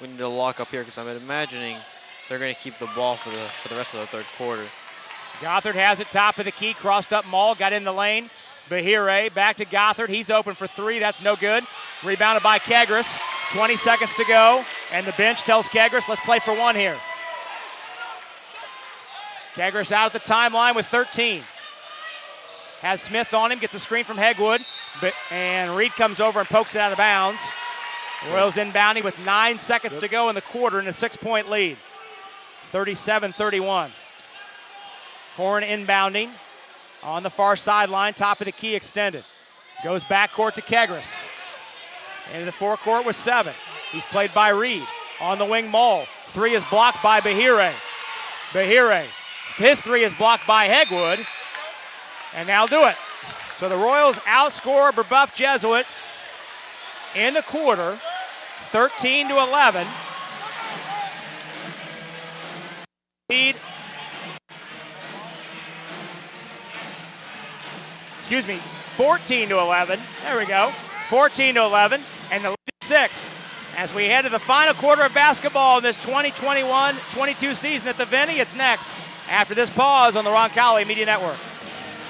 We need to lock up here because I'm imagining they're going to keep the ball for the rest of the third quarter. Gothard has it top of the key, crossed up Maul, got in the lane. Bahire back to Gothard. He's open for 3. That's no good. Rebounded by Kegris. 20 seconds to go, and the bench tells Kegris, let's play for 1 here. Kegris out at the timeline with 13. Has Smith on him, gets a screen from Hegwood, and Reed comes over and pokes it out of bounds. Royals inbounding with 9 seconds to go in the quarter and a 6-point lead. 37-31. Horn inbounding on the far sideline, top of the key extended. Goes backcourt to Kegris. Into the forecourt with 7. He's played by Reed. On the wing, Maul. 3 is blocked by Bahire. Bahire. His 3 is blocked by Hegwood. And they'll do it. So the Royals outscore Brebeuf Jesuit in the quarter, 13-11. Lead. Excuse me, 14-11. There we go. 14-11, and the lead is 6. As we head to the final quarter of basketball in this 2021-22 season at the Vinny, it's next after this pause on the Roncalli Media Network.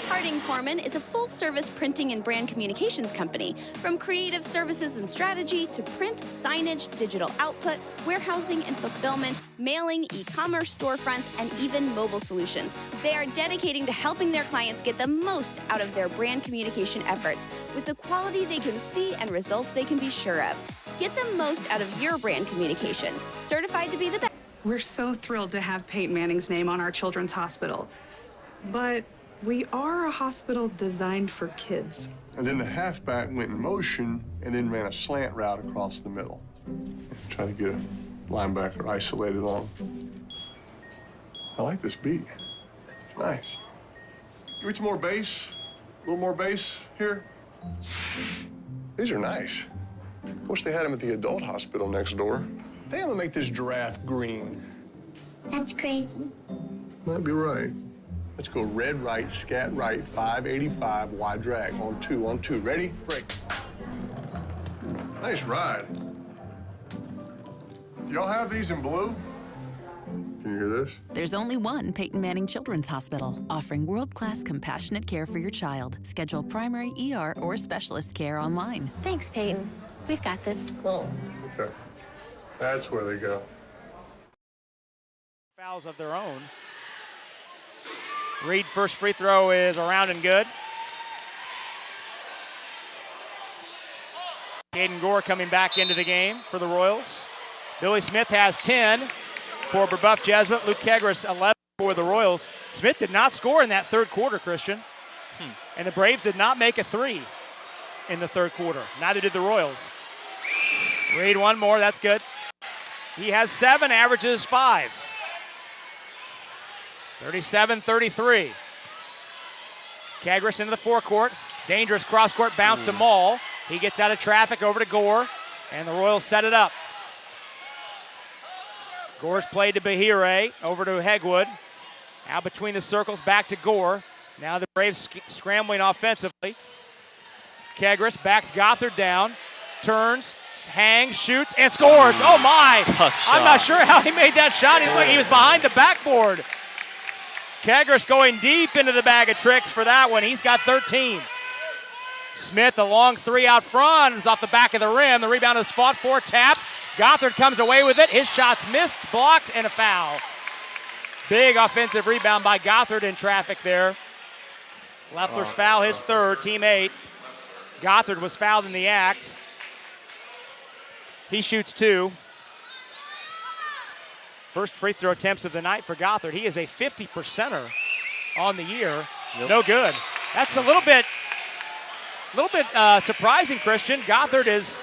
Harding Corman is a full-service printing and brand communications company. From creative services and strategy to print, signage, digital output, warehousing and fulfillment, mailing, e-commerce storefronts, and even mobile solutions. They are dedicating to helping their clients get the most out of their brand communication efforts with the quality they can see and results they can be sure of. Get the most out of your brand communications. Certified to be the best. We're so thrilled to have Peyton Manning's name on our children's hospital. But we are a hospital designed for kids. And then the halfback went in motion and then ran a slant route across the middle. Try to get a linebacker isolated on him. I like this beat. It's nice. Give me some more bass. A little more bass here. These are nice. Wish they had them at the adult hospital next door. They have to make this giraffe green. That's crazy. Might be right. Let's go red right, scat right, 585, wide drag, on 2. Ready? Break. Nice ride. Y'all have these in blue? Can you hear this? There's only one Peyton Manning Children's Hospital, offering world-class compassionate care for your child. Schedule primary, ER, or specialist care online. Thanks, Peyton. We've got this. Oh, okay. That's where they go. Fouls of their own. Reed first free throw is around and good. Caden Gore coming back into the game for the Royals. Billy Smith has 10 for Brebeuf Jesuit. Luke Kegris 11 for the Royals. Smith did not score in that third quarter, Christian. And the Braves did not make a 3 in the third quarter. Neither did the Royals. Reed one more, that's good. He has 7, averages 5. 37-33. Kegris into the forecourt. Dangerous cross-court bounce to Maul. He gets out of traffic over to Gore, and the Royals set it up. Gore's played to Bahire, over to Hegwood. Out between the circles, back to Gore. Now the Braves scrambling offensively. Kegris backs Gothard down, turns, hangs, shoots, and scores. Oh my! I'm not sure how he made that shot. He was behind the backboard. Kegris going deep into the bag of tricks for that one. He's got 13. Smith, a long 3 out front, is off the back of the rim. The rebound is fought for, tapped. Gothard comes away with it. His shot's missed, blocked, and a foul. Big offensive rebound by Gothard in traffic there. Leffler's foul, his third, team 8. Gothard was fouled in the act. He shoots 2. First free throw attempts of the night for Gothard. He is a 50%er on the year. Yep. No good. That's a little bit surprising, Christian. Gothard is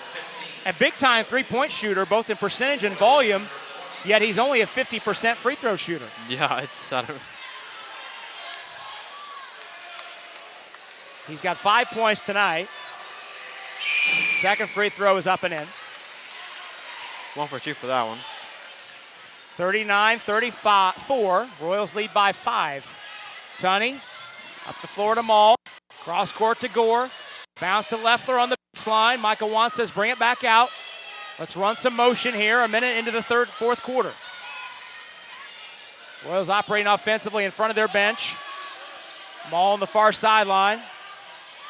a big-time three-point shooter, both in percentage and volume, yet he's only a 50% free throw shooter. Yeah, it's He's got 5 points tonight. Second free throw is up and in. 1 for 2 for that one. 39-34. Royals lead by 5. Tunney up the floor to Maul. Cross court to Gore. Bounce to Leffler on the baseline. Michael Wan says bring it back out. Let's run some motion here, a minute into the fourth quarter. Royals operating offensively in front of their bench. Ball on the far sideline.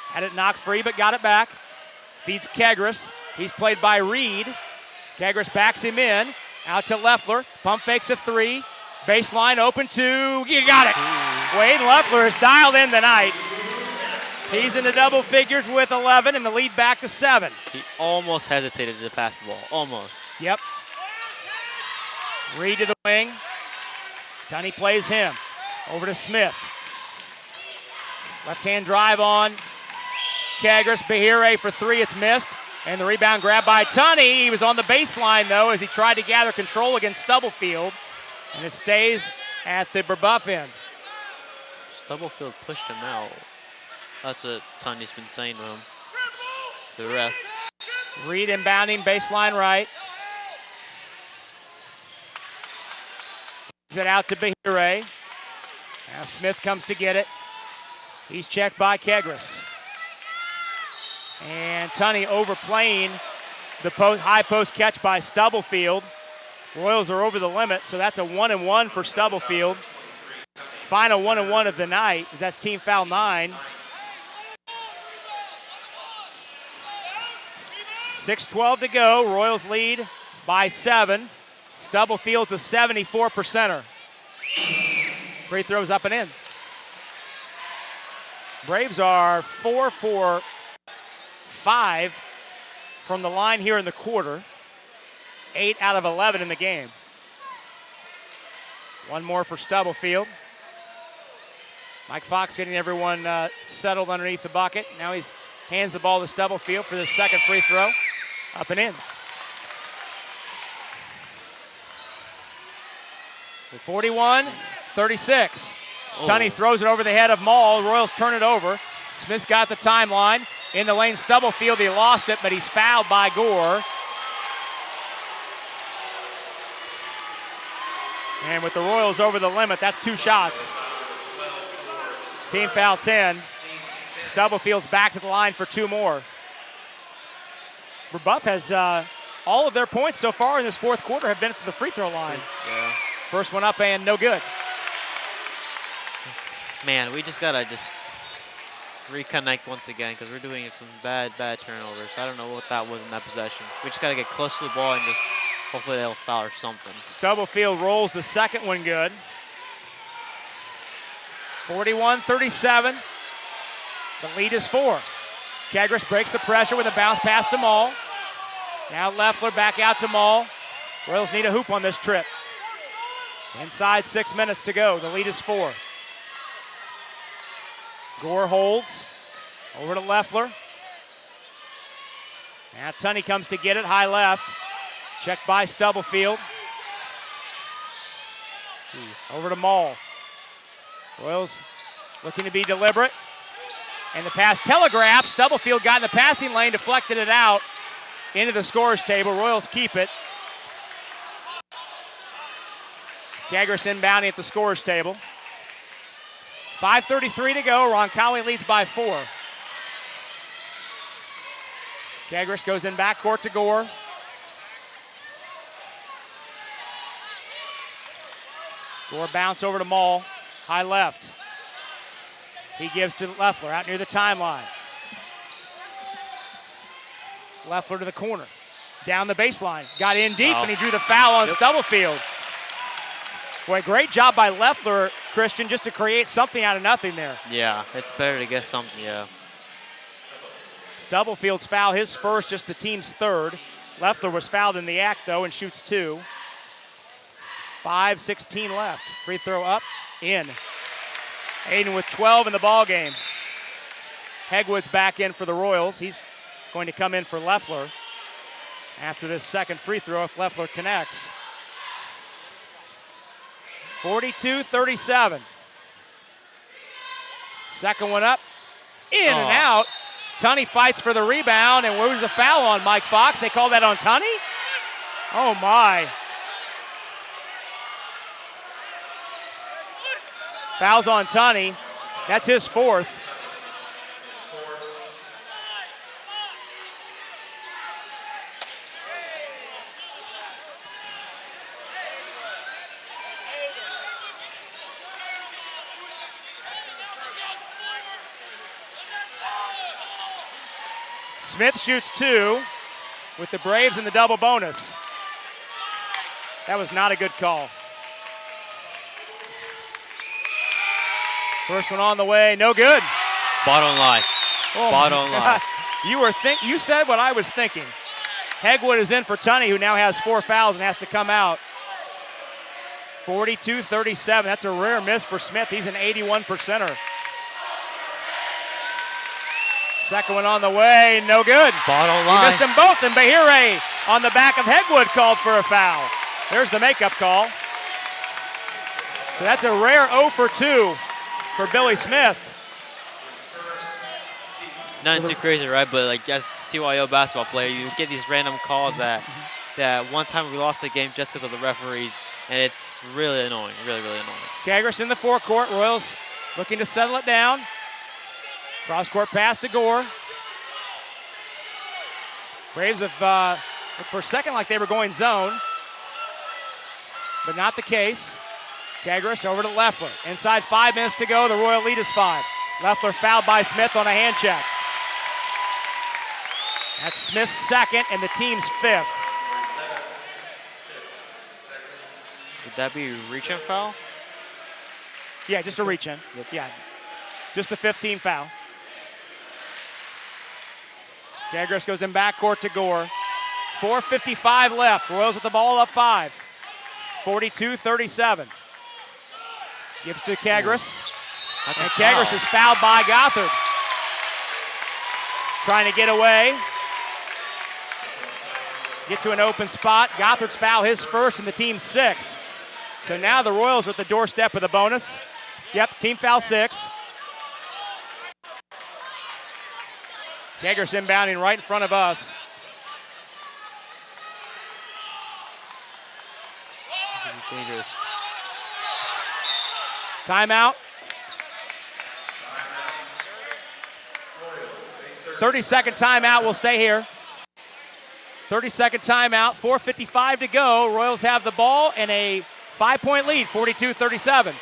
Had it knocked free, but got it back. Feeds Kegris. He's played by Reed. Kegris backs him in. Out to Leffler. Pump fakes a three. Baseline open to, you got it. Wade Leffler is dialed in tonight. He's in the double figures with 11 and the lead back to 7. He almost hesitated to pass the ball, almost. Yep. Reed to the wing. Tunney plays him. Over to Smith. Left-hand drive on Kegris. Bahire for three, it's missed. And the rebound grab by Tunney. He was on the baseline, though, as he tried to gather control against Stubblefield. And it stays at the Brebeuf end. Stubblefield pushed him out. That's what Tunney's been saying to him. The ref. Reed inbounding, baseline right. Feeds it out to Bahire. Now Smith comes to get it. He's checked by Kegris. And Tunney overplaying the high post catch by Stubblefield. Royals are over the limit, so that's a 1-and-1 for Stubblefield. Final 1-and-1 of the night, as that's team foul 9. 6:12 to go. Royals lead by 7. Stubblefield's a 74%er. Free throws up and in. Braves are 4 for 5 from the line here in the quarter. 8 out of 11 in the game. One more for Stubblefield. Mike Fox getting everyone settled underneath the bucket. Now he hands the ball to Stubblefield for the second free throw. Up and in. 41-36. Tunney throws it over the head of Maul. Royals turn it over. Smith's got the timeline. In the lane, Stubblefield, he lost it, but he's fouled by Gore. And with the Royals over the limit, that's 2 shots. Team foul 10. Stubblefield's back to the line for 2 more. Brebeuf has all of their points so far in this fourth quarter have been from the free throw line. Yeah. First one up and no good. Man, we just gotta reconnect once again because we're doing some bad turnovers. I don't know what that was in that possession. We just gotta get close to the ball and just hopefully they'll foul or something. Stubblefield rolls the second one good. 41-37. The lead is 4. Kegris breaks the pressure with a bounce pass to Maul. Now Leffler back out to Maul. Royals need a hoop on this trip. Inside 6 minutes to go. The lead is 4. Gore holds. Over to Leffler. Now Tunney comes to get it. High left. Checked by Stubblefield. Over to Maul. Royals looking to be deliberate. And the pass telegraphed. Stubblefield got in the passing lane, deflected it out into the scorer's table. Royals keep it. Kegris inbounding at the scorer's table. 5:33 to go. Roncalli leads by 4. Kegris goes in backcourt to Gore. Gore bounce over to Maul. High left. He gives to Leffler out near the timeline. Leffler to the corner. Down the baseline. Got in deep and he drew the foul on Stubblefield. Boy, great job by Leffler, Christian, just to create something out of nothing there. Yeah, it's better to get something, yeah. Stubblefield's foul, his first, just the team's third. Leffler was fouled in the act, though, and shoots 2. 5:16 left. Free throw up, in. Aiden with 12 in the ball game. Hegwood's back in for the Royals. He's going to come in for Leffler after this second free throw if Leffler connects. 42-37. Second one up, in and out. Tunney fights for the rebound, and where's the foul on Mike Fox? They call that on Tunney? Oh my. Foul's on Tunney. That's his 4th. Smith shoots 2 with the Braves in the double bonus. That was not a good call. First one on the way, no good. Bottom line. Oh Bottom line. You said what I was thinking. Hegwood is in for Tunney, who now has 4 fouls and has to come out. 42-37. That's a rare miss for Smith. He's an 81%er. Second one on the way, no good. Bottom He line. missed them both, and Bahire on the back of Hegwood called for a foul. There's the makeup call. So that's a rare 0 for 2 for Billy Smith. Nothing too crazy, right? But like as CYO basketball player, you get these random calls that one time we lost the game just because of the referees, and it's really annoying, really, really annoying. Kagras in the forecourt. Royals looking to settle it down. Cross-court pass to Gore. Braves have looked for a second like they were going zone, but not the case. Kagras over to Leffler. Inside 5 minutes to go. The Royal lead is 5. Leffler fouled by Smith on a hand check. That's Smith's second and the team's 5th. Would that be reach and foul? Yeah, just a reach in. Yep. Yeah, just the 15 foul. Kagras goes in backcourt to Gore. 4:55 left. Royals with the ball up 5. 42-37. Gives to Kagras. And Kagras is fouled by Gothard. Trying to get away. Get to an open spot. Gothard's foul, his first, and the team's 6th. So now the Royals are at the doorstep with a bonus. Yep, team foul 6. Kagras inbounding right in front of us. Dangerous. Timeout. 30-second timeout. We'll stay here. 30-second timeout. 4:55 to go. Royals have the ball and a 5-point lead, 42-37.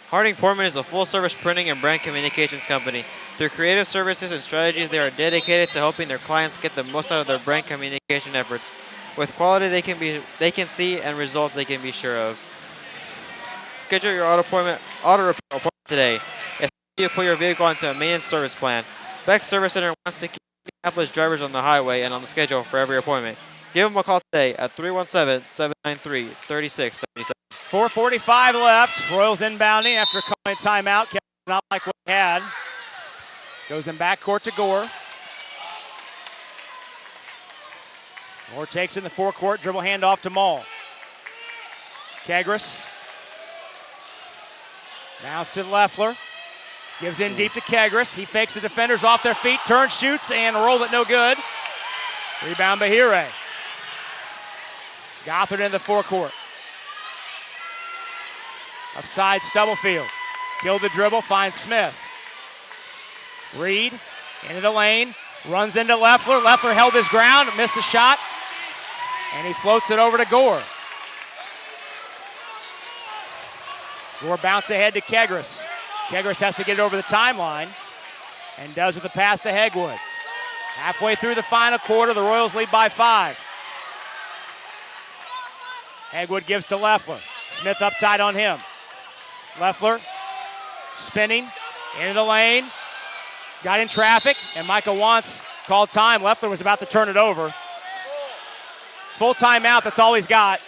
Harding Portman is a full-service printing and brand communications company. Through creative services and strategies, they are dedicated to helping their clients get the most out of their brand communication efforts. With quality they can see and results they can be sure of. Schedule your auto repair appointment today. It's time you put your vehicle onto a maintenance service plan. Beck's Service Center wants to keep Indianapolis drivers on the highway and on the schedule for every appointment. Give them a call today at 317-793-3677. 4:45 left. Royals inbounding after calling timeout. Kevin not like what he had. Goes in backcourt to Gore. Gore takes in the forecourt, dribble handoff to Maul. Kagras. Bounce to Leffler. Gives in deep to Kagras. He fakes the defenders off their feet, turns, shoots, and rolled it no good. Rebound Bahire. Gothard in the forecourt. Upside Stubblefield. Killed the dribble, finds Smith. Reed into the lane, runs into Leffler. Leffler held his ground, missed the shot, and he floats it over to Gore. Gore bounce ahead to Kagras. Kagras has to get it over the timeline and does with the pass to Hegwood. Halfway through the final quarter, the Royals lead by 5. Hegwood gives to Leffler. Smith up tight on him. Leffler spinning into the lane. Got in traffic, and Micah Wantz called time. Leffler was about to turn it over. Full timeout, that's all he's got.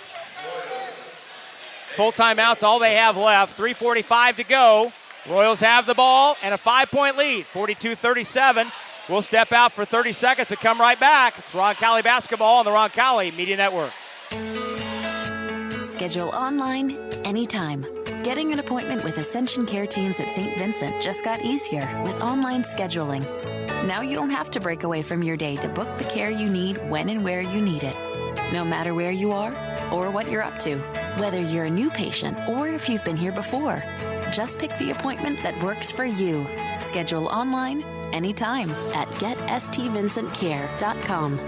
Full timeout's all they have left. 3:45 to go. Royals have the ball and a 5-point lead, 42-37. We'll step out for 30 seconds and come right back. It's Roncalli basketball on the Roncalli Media Network. Schedule online anytime. Getting an appointment with Ascension Care teams at St. Vincent just got easier with online scheduling. Now you don't have to break away from your day to book the care you need when and where you need it. No matter where you are or what you're up to, whether you're a new patient or if you've been here before, just pick the appointment that works for you. Schedule online anytime at getstvincentcare.com.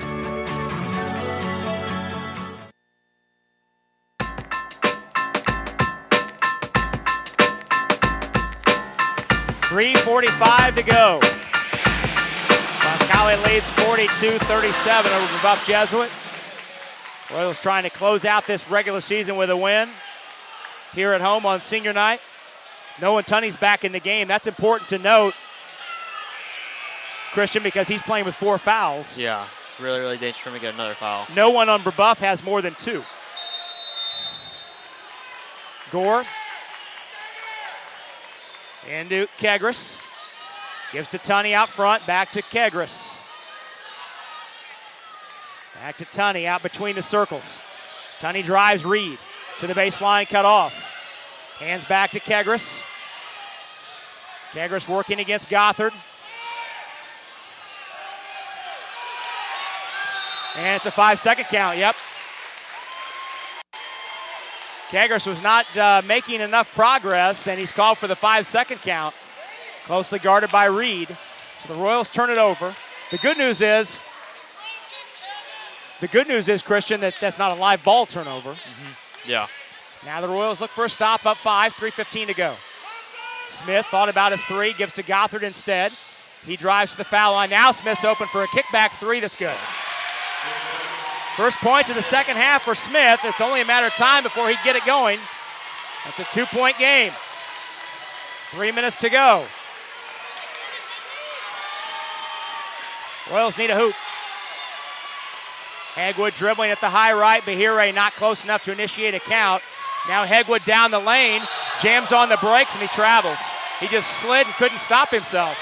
3:45 to go. Roncalli leads 42-37 over Brebeuf Jesuit. Royals trying to close out this regular season with a win here at home on senior night. Noah Tunney's back in the game. That's important to note, Christian, because he's playing with 4 fouls. Yeah, it's really, really dangerous for him to get another foul. No one on Brebeuf has more than 2. Gore. Into Kegris. Gives to Tunney out front. Back to Kegris. Back to Tunney out between the circles. Tunney drives Reed to the baseline, cut off. Hands back to Kegris. Kegris working against Gothard. And it's a 5-second count, yep. Kegris was not making enough progress, and he's called for the 5-second count. Closely guarded by Reed. So the Royals turn it over. The good news is, Christian, that that's not a live ball turnover. Yeah. Now the Royals look for a stop, up 5, 3:15 to go. Smith thought about a 3, gives to Gothard instead. He drives to the foul line. Now Smith's open for a kickback 3 that's good. First points of the second half for Smith. It's only a matter of time before he can get it going. That's a 2-point game. 3 minutes to go. Royals need a hoop. Hegwood dribbling at the high right. Bahire not close enough to initiate a count. Now Hegwood down the lane, jams on the brakes, and he travels. He just slid and couldn't stop himself.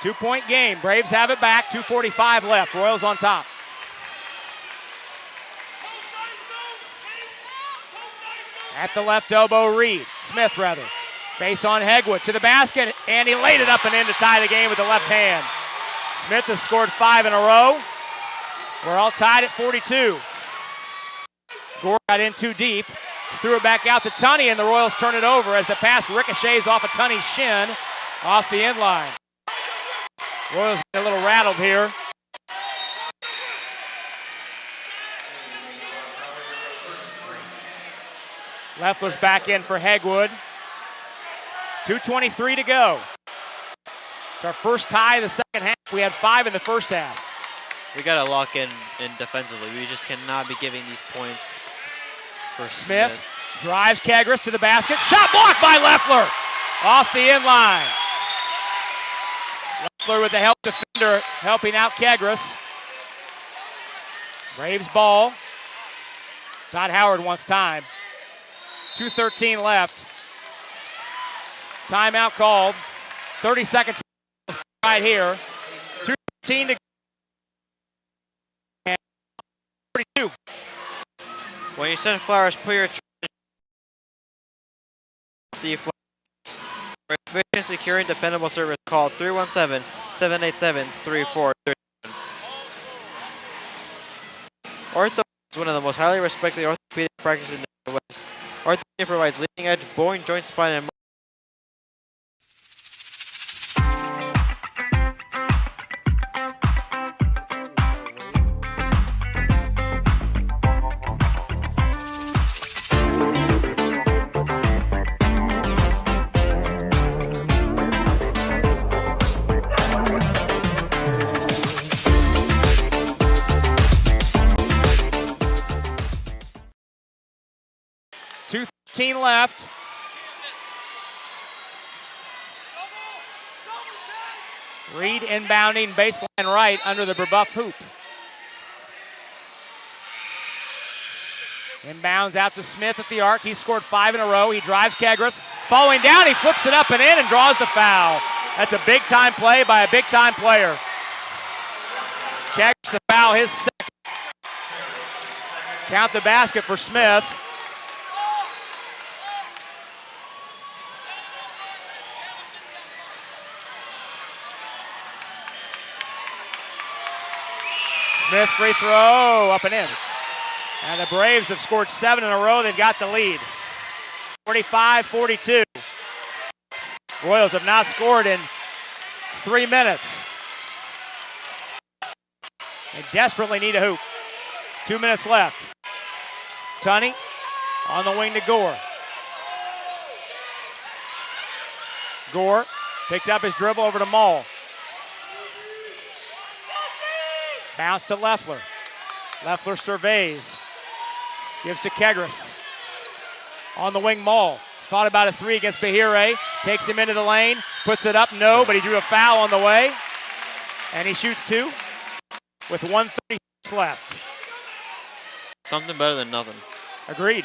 Two-point game. Braves have it back. 2:45 left. Royals on top. At the left elbow, Reed. Smith, rather. Face on Hegwood to the basket, and he laid it up and in to tie the game with the left hand. Smith has scored 5 in a row. We're all tied at 42. Gore got in too deep. Threw it back out to Tunney, and the Royals turn it over as the pass ricochets off of Tunney's shin off the end line. Royals get a little rattled here. Leffler's back in for Hegwood. 2:23 to go. It's our first tie of the second half. We had 5 in the first half. We got to lock in defensively. We just cannot be giving these points for Smith. Drives Kegris to the basket. Shot blocked by Leffler. Off the end line. Leffler with the help defender helping out Kegris. Braves ball. Todd Howard wants time. 2:13 left. Timeout called. 30 seconds right here. 2:13 to go. 42. When you send flowers, put your Steve Flowers. For efficient, secure, and dependable service, call 317-787-3437. Ortho is one of the most highly respected orthopedic practices in the West. Ortho provides leading-edge bone, joint, spine, and left. Reed inbounding baseline right under the Brebeuf hoop. Inbounds out to Smith at the arc. He's scored 5 in a row. He drives Kegris. Following down, he flips it up and in and draws the foul. That's a big-time play by a big-time player. Kegris the foul, his second. Count the basket for Smith. Smith free throw, up and in. And the Braves have scored 7 in a row. They've got the lead. 45-42. Royals have not scored in 3 minutes. They desperately need a hoop. 2 minutes left. Tunney On the wing to Gore. Gore picked up his dribble over to Maul. Bounce to Leffler. Leffler surveys. Gives to Kegris. On the wing, Maul. Thought about a three against Bahire. Takes him into the lane. Puts it up. No, but he drew a foul on the way. And he shoots two with 1:36 left. Something better than nothing. Agreed.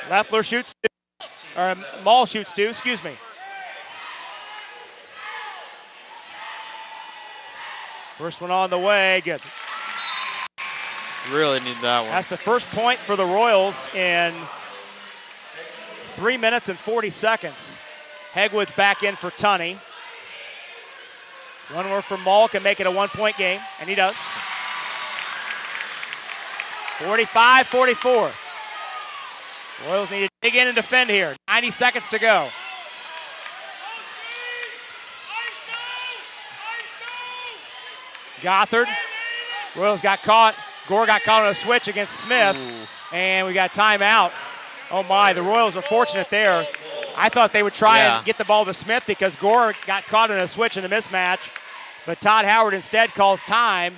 Leffler shoots two. Or Maul shoots two, excuse me. First one on the way, good. Really need that one. That's the first point for the Royals in 3 minutes and 40 seconds. Hegwood's back in for Tunney. One more from Maul can make it a 1-point game, and he does. 45-44. Royals need to dig in and defend here. 90 seconds to go. Gothard. Royals got caught. Gore got caught on a switch against Smith. Ooh. And we got timeout. Oh my, the Royals are fortunate there. I thought they would try and get the ball to Smith because Gore got caught in a switch in the mismatch. But Todd Howard instead calls time.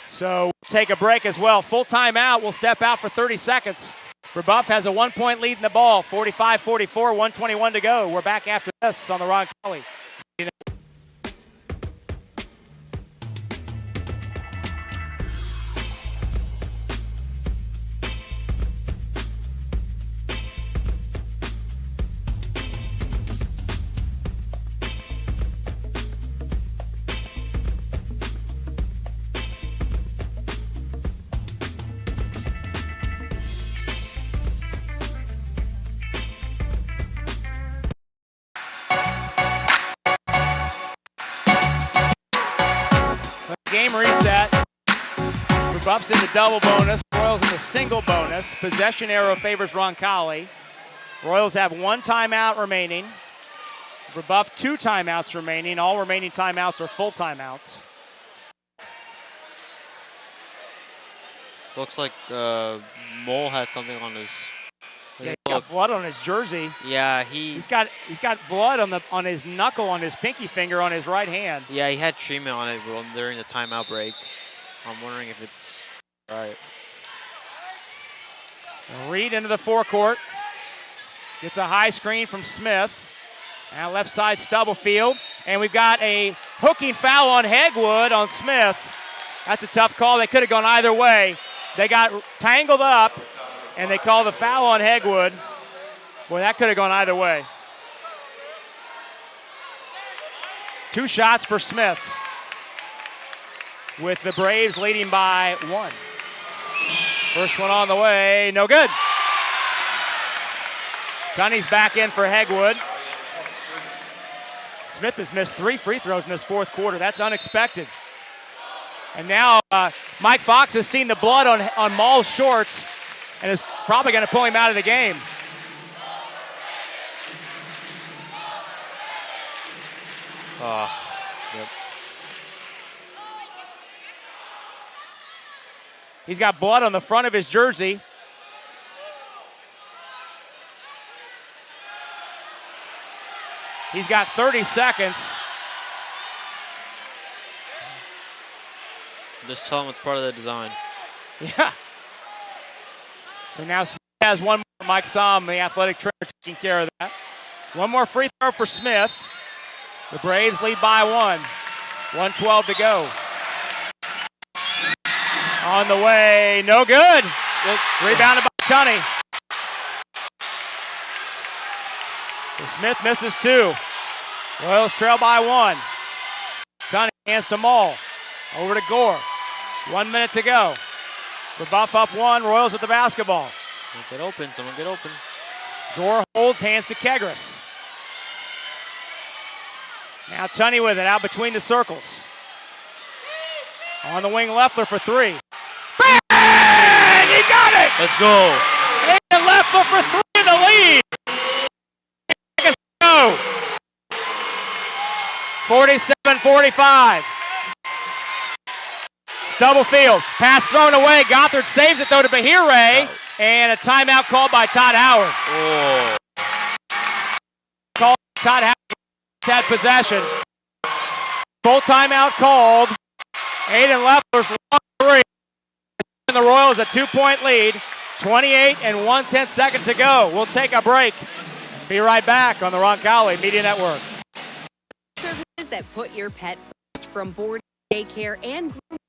So we'll take a break as well. Full timeout. We'll step out for 30 seconds. Brebeuf has a 1-point lead in the ball. 45-44, 1:21 to go. We're back after this on the Roncalli. Game reset. Brebeuf's in the double bonus. Royals in the single bonus. Possession arrow favors Roncalli. Royals have 1 timeout remaining. Brebeuf 2 timeouts remaining. All remaining timeouts are full timeouts. Looks like Mole had something on his. Yeah, he got blood on his jersey. Yeah, he's got blood on his knuckle, on his pinky finger, on his right hand. Yeah, he had treatment on it during the timeout break. I'm wondering if it's right. Reed into the forecourt. Gets a high screen from Smith. Now left side Stubblefield. And we've got a hooking foul on Hegwood on Smith. That's a tough call. They could have gone either way. They got tangled up. And they call the foul on Hegwood. Boy, that could have gone either way. 2 shots for Smith, with the Braves leading by 1. First one on the way, no good. Tunney's back in for Hegwood. Smith has missed 3 free throws in this 4th quarter. That's unexpected. And now Mike Fox has seen the blood on Maul's shorts and is probably going to pull him out of the game. Yep. He's got blood on the front of his jersey. He's got 30 seconds. Just tell him it's part of the design. Yeah. So now Smith has one more. Mike Somm, the athletic trainer, taking care of that. One more free throw for Smith. The Braves lead by 1. 1:12 to go. On the way, no good. Rebounded by Tunney. So Smith misses 2. Royals trail by 1. Tunney hands to Maul. Over to Gore. 1 minute to go. Brebeuf up 1, Royals with the basketball. Get open, someone get open. Gore holds, hands to Kegris. Now Tunney with it, out between the circles. On the wing, Leffler for 3. Bang! He got it! Let's go. And Leffler for 3 in the lead. Let's go. 47-45. double field. Pass thrown away. Gothard saves it, though, to Bahire. And a timeout called by Todd Howard. Oh. Called Todd Howard had possession. Full timeout called. Aiden Leffler's long three. And the Royals a 2-point lead. 28 and 1/10 second to go. We'll take a break. Be right back on the Roncalli Media Network. Services that put your pet first, from boarding, daycare, and grooming,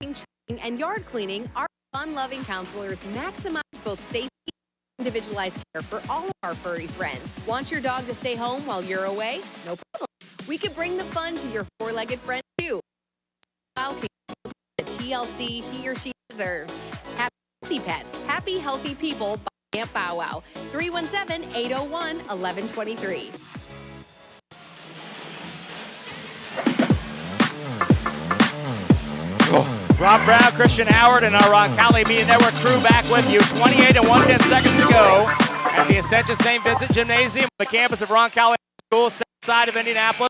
training, and yard cleaning, our fun-loving counselors maximize both safety and individualized care for all of our furry friends. Want your dog to stay home while you're away? No problem. We could bring the fun to your four-legged friend too. The TLC he or she deserves. Happy Healthy Pets, happy healthy people by Camp Bow Wow. 317-801-1123. Rob Brown, Christian Howard, and our Roncalli Media Network crew back with you. 28 and 1/10 seconds to go at the Ascension St. Vincent Gymnasium, the campus of Roncalli School, south side of Indianapolis.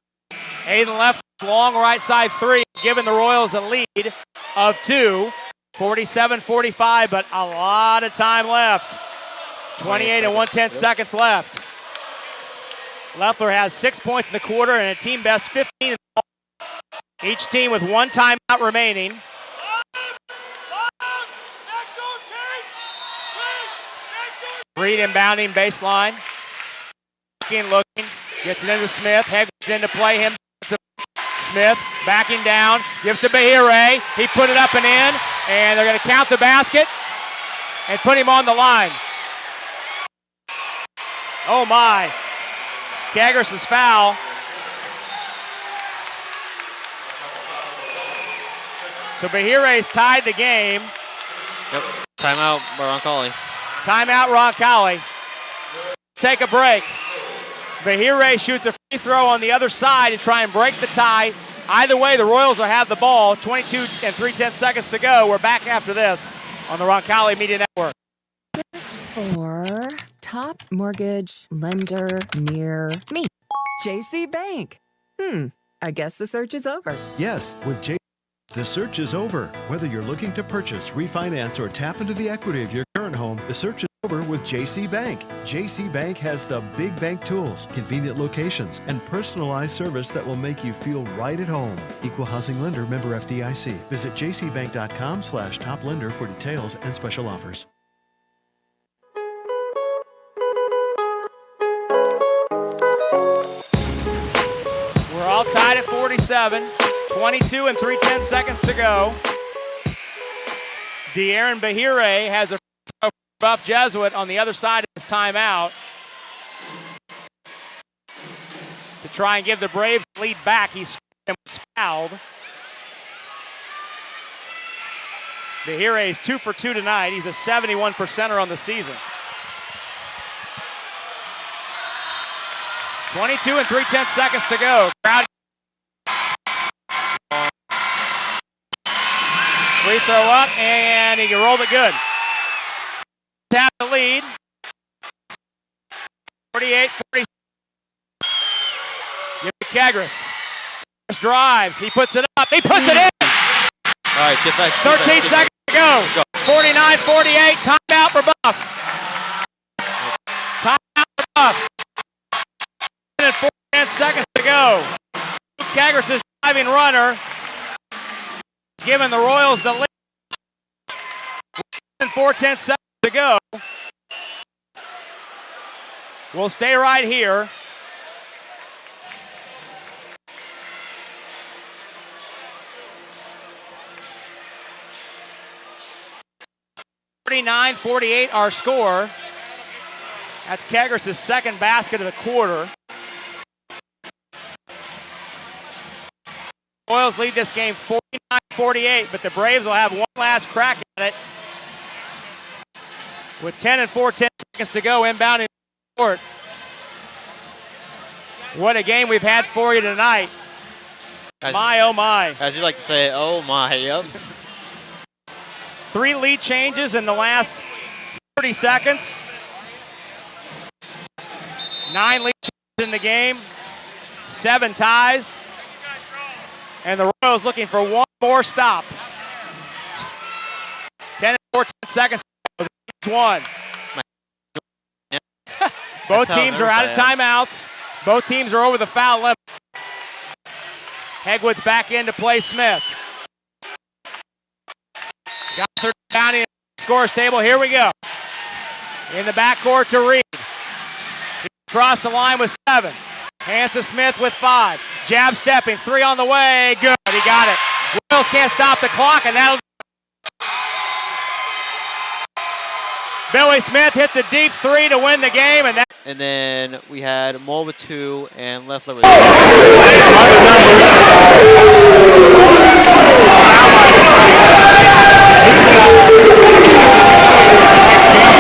Aiden left, long right side three, giving the Royals a lead of 2. 47-45, but a lot of time left. 28 and 1/10 seconds left. Leffler has 6 points in the quarter and a team best 15 in the ball. Each team with one timeout remaining. Reed inbounding baseline. Looking, gets it into Smith. Heads into play him. Smith backing down, gives to Bahire. He put it up and in, and they're going to count the basket and put him on the line. Oh my. Kagris' foul. So Bahire's tied the game. Yep. Timeout by Roncalli. Timeout Roncalli. Take a break. Bahire shoots a free throw on the other side to try and break the tie. Either way, the Royals will have the ball. 22 and 3/10 seconds to go. We're back after this on the Roncalli Media Network. For top mortgage lender near me. JC Bank. I guess the search is over. Yes, with JC, the search is over. Whether you're looking to purchase, refinance, or tap into the equity of your current home, the search is over with JC Bank. JC Bank has the big bank tools, convenient locations, and personalized service that will make you feel right at home. Equal housing lender, member FDIC. Visit jcbank.com/top-lender for details and special offers. We're all tied at 47. 22 and 3/10 seconds to go. De'Aaron Bahire has a Brebeuf Jesuit on the other side of his timeout to try and give the Braves lead back. He scored and was fouled. Bahire is 2 for 2 tonight. He's a 71%er on the season. 22 and 3/10 seconds to go. Crowd. Free throw up, and he rolled it good. Tap the lead. 48-40. Give it to Kagris. Drives. He puts it up. He puts it in. All right, get back. 13 seconds to go. 49-48. Timeout Brebeuf. Timeout Brebeuf. 10 seconds to go. Kagris' driving runner. Giving the Royals the lead. 4:10 seconds to go. We'll stay right here. (49-48) our score. That's Kagris' second basket of the quarter. Royals lead this game 49-48, but the Braves will have one last crack at it. With 10 and 4/10 seconds to go, inbounding court. What a game we've had for you tonight. My, oh my. As you like to say, oh my, yep. 3 lead changes in the last 30 seconds. 9 lead changes in the game. 7 ties. And the Royals looking for one more stop. seconds. It's one. Both teams are out of timeouts. Both teams are over the foul limit. Hegwood's back in to play Smith. Got third down in the scores table. Here we go. In the backcourt to Reed. Across the line with 7. Hands to Smith with 5. Jab stepping. 3 on the way. Good. He got it. Royals can't stop the clock, and that'll. Billy Smith hits a deep 3 to win the game, and then we had Mole with 2 and Leffler with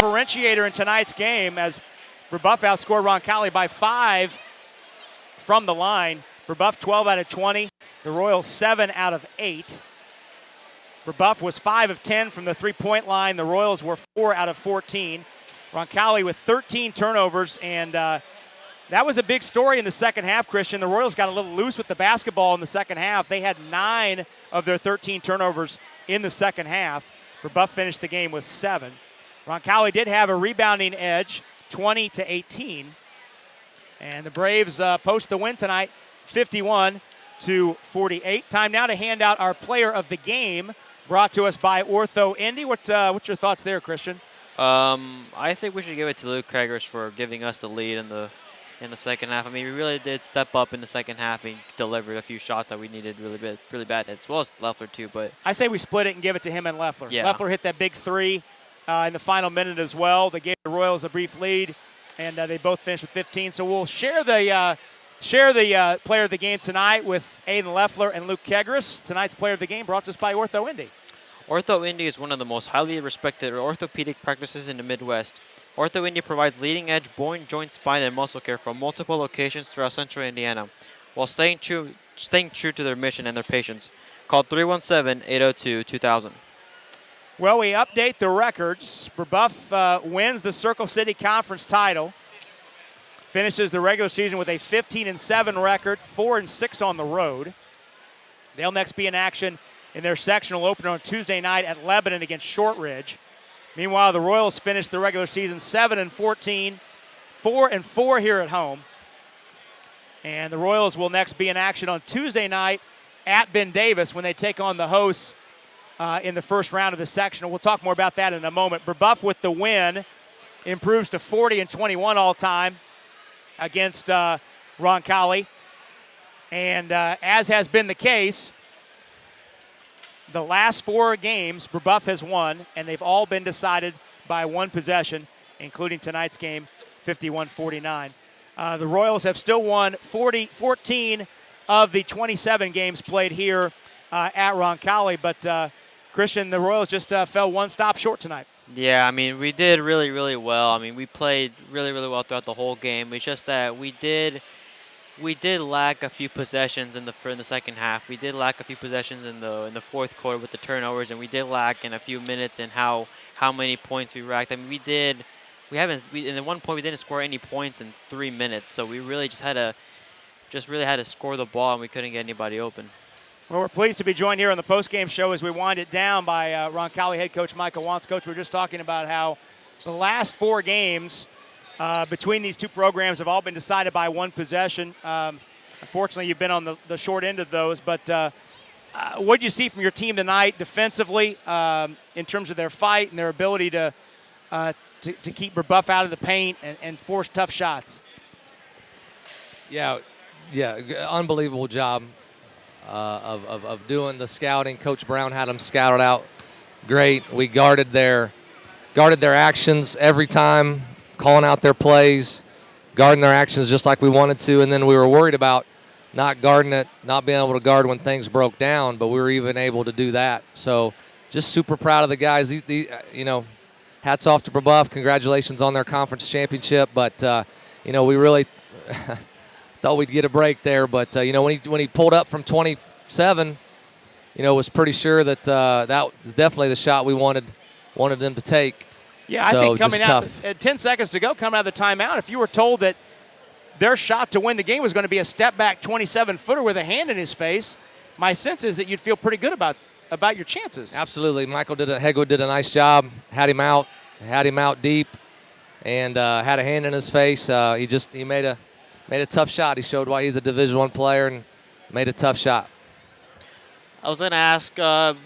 differentiator in tonight's game as Brebeuf outscored Roncalli by 5 from the line. Brebeuf 12 out of 20. The Royals 7 out of 8. Brebeuf was 5 of 10 from the three-point line. The Royals were 4 out of 14. Roncalli with 13 turnovers, and that was a big story in the second half, Christian. The Royals got a little loose with the basketball in the second half. They had 9 of their 13 turnovers in the second half. Brebeuf finished the game with 7. Roncalli did have a rebounding edge, 20 to 18. And the Braves post the win tonight, 51 to 48. Time now to hand out our player of the game, brought to us by Ortho Indy. What's your thoughts there, Christian? I think we should give it to Luke Kregers for giving us the lead in the second half. I mean, we really did step up in the second half and delivered a few shots that we needed really bad, as well as Leffler too. But I say we split it and give it to him and Leffler. Yeah. Leffler hit that big 3 in the final minute as well. They gave the Royals a brief lead, and they both finished with 15. So we'll share the player of the game tonight with Aiden Leffler and Luke Kregers. Tonight's player of the game brought to us by Ortho Indy. Ortho Indy is one of the most highly respected orthopedic practices in the Midwest. Ortho Indy provides leading-edge bone, joint, spine, and muscle care from multiple locations throughout central Indiana, while staying true to their mission and their patients. Call 317-802-2000. Well, we update the records. Brebeuf wins the Circle City Conference title, finishes the regular season with a 15-7 record, 4-6 on the road. They'll next be in action in their sectional opener on Tuesday night at Lebanon against Shortridge. Meanwhile, the Royals finished the regular season 7-14, 4-4 here at home. And the Royals will next be in action on Tuesday night at Ben Davis when they take on the hosts in the first round of the sectional. We'll talk more about that in a moment. Brebeuf with the win improves to 40-21 all time against Roncalli. And as has been the case, the last 4 games Brebeuf has won, and they've all been decided by 1 possession, including tonight's game, 51-49. The Royals have still won 14 of the 27 games played here at Roncalli, but Christian, the Royals just fell 1 stop short tonight. Yeah, I mean, we did really, really well. I mean, we played really, really well throughout the whole game. It's just that we did lack a few possessions in the second half. We did lack a few possessions in the fourth quarter with the turnovers, and we did lack in a few minutes in how many points we racked. I mean, in the one point we didn't score any points in 3 minutes, so we really just had to score the ball, and we couldn't get anybody open. Well, we're pleased to be joined here on the postgame show as we wind it down by Roncalli head coach Michael Wantz. Coach, we were just talking about how the last 4 games between these 2 programs have all been decided by 1 possession. Unfortunately, you've been on the short end of those, but what did you see from your team tonight defensively in terms of their fight and their ability to keep Brebeuf out of the paint and force tough shots? Yeah, unbelievable job of doing the scouting. Coach Brown had them scouted out great. We guarded their actions every time, calling out their plays, guarding their actions just like we wanted to, and then we were worried about not guarding it, not being able to guard when things broke down, but we were even able to do that. So just super proud of the guys. Hats off to Brebeuf. Congratulations on their conference championship, but we really thought we'd get a break there, but when he pulled up from 27, was pretty sure that that was definitely the shot we wanted them to take. Yeah, so I think coming out tough. at 10 seconds to go, coming out of the timeout, if you were told that their shot to win the game was going to be a step back 27-footer with a hand in his face, my sense is that you'd feel pretty good about about your chances. Absolutely. Hegwood did a nice job. Had him out deep, and had a hand in his face. He made a tough shot. He showed why he's a Division I player and made a tough shot. I was going to ask,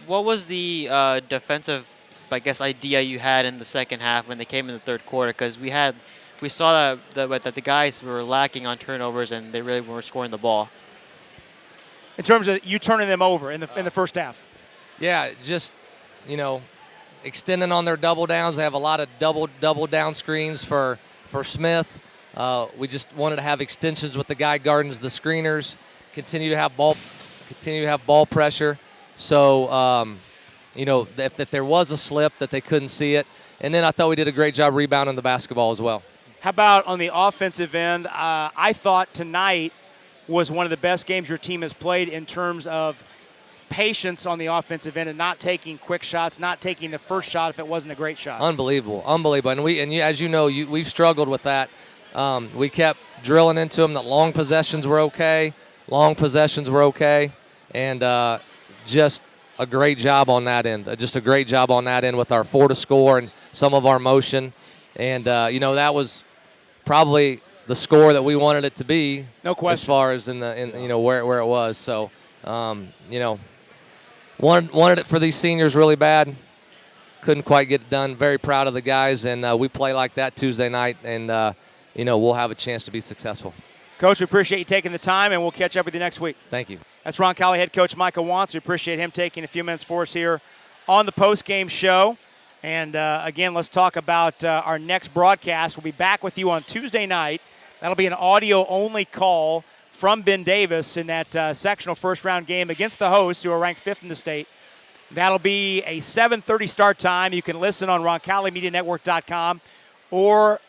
what was the defensive, I guess, idea you had in the second half when they came in the third quarter? Because we saw that the guys were lacking on turnovers and they really weren't scoring the ball. In terms of you turning them over in the first half. Yeah, just, extending on their double downs. They have a lot of double down screens for Smith. We just wanted to have extensions with the guy guarding the screeners, continue to have ball pressure. So, if there was a slip that they couldn't see it. And then I thought we did a great job rebounding the basketball as well. How about on the offensive end? I thought tonight was one of the best games your team has played in terms of patience on the offensive end and not taking quick shots, not taking the first shot if it wasn't a great shot. Unbelievable. As you know, we've struggled with that. We kept drilling into them that long possessions were okay, and just a great job on that end. Just a great job on that end with our 4 to score and some of our motion. And, that was probably the score that we wanted it to be. No question. As far as where it was. So, wanted it for these seniors really bad. Couldn't quite get it done. Very proud of the guys, and we play like that Tuesday night, and, we'll have a chance to be successful. Coach, we appreciate you taking the time, and we'll catch up with you next week. Thank you. That's Roncalli head coach Michael Wantz. We appreciate him taking a few minutes for us here on the post-game show. And, again, let's talk about our next broadcast. We'll be back with you on Tuesday night. That'll be an audio-only call from Ben Davis in that sectional first-round game against the hosts, who are ranked 5th in the state. That'll be a 7:30 start time. You can listen on RoncalliMediaNetwork.com or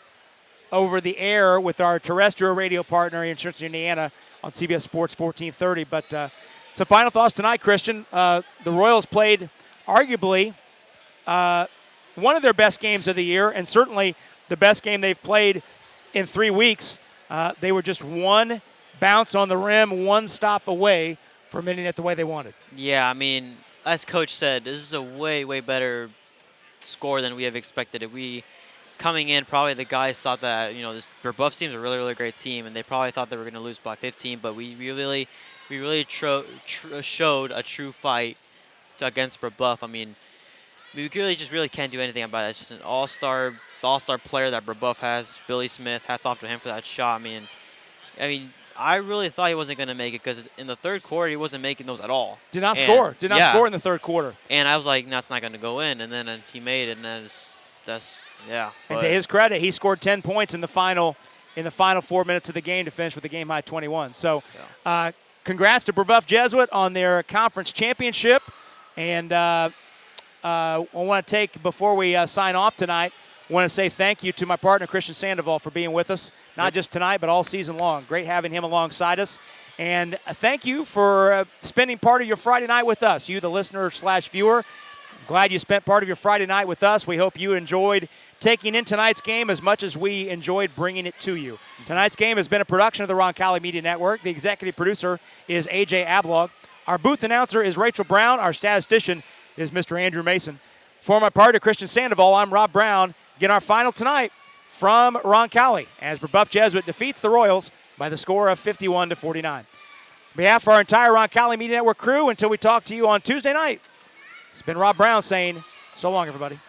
over the air with our terrestrial radio partner in Central Indiana on CBS Sports 1430. But some final thoughts tonight, Christian. The Royals played arguably one of their best games of the year, and certainly the best game they've played in 3 weeks. They were just one bounce on the rim, one stop away from ending it the way they wanted. Yeah, I mean, as Coach said, this is a way, way better score than we have expected. Coming in, probably the guys thought that, this Brebeuf team's a really, really great team, and they probably thought they were going to lose by 15, but we really showed a true fight against Brebeuf. I mean, we really can't do anything about it. It's just an all-star player that Brebeuf has, Billy Smith. Hats off to him for that shot. I mean, I really thought he wasn't going to make it because in the third quarter he wasn't making those at all. Did not score in the third quarter. And I was like, that's not going to go in. And then he made it, and then yeah. And to his credit, he scored 10 points in the final 4 minutes of the game to finish with a game-high 21. So congrats to Brebeuf Jesuit on their conference championship. And I want to before we sign off tonight, I want to say thank you to my partner, Christian Sandoval, for being with us, not just tonight, but all season long. Great having him alongside us. And thank you for spending part of your Friday night with us, you, the listener/viewer. Glad you spent part of your Friday night with us. We hope you enjoyed taking in tonight's game as much as we enjoyed bringing it to you. Tonight's game has been a production of the Roncalli Media Network. The executive producer is A.J. Ablog. Our booth announcer is Rachel Brown. Our statistician is Mr. Andrew Mason. For my partner, Christian Sandoval, I'm Rob Brown. Again, our final tonight from Roncalli as Brebeuf Jesuit defeats the Royals by the score of 51-49. On behalf of our entire Roncalli Media Network crew, until we talk to you on Tuesday night, it's been Rob Brown saying so long, everybody.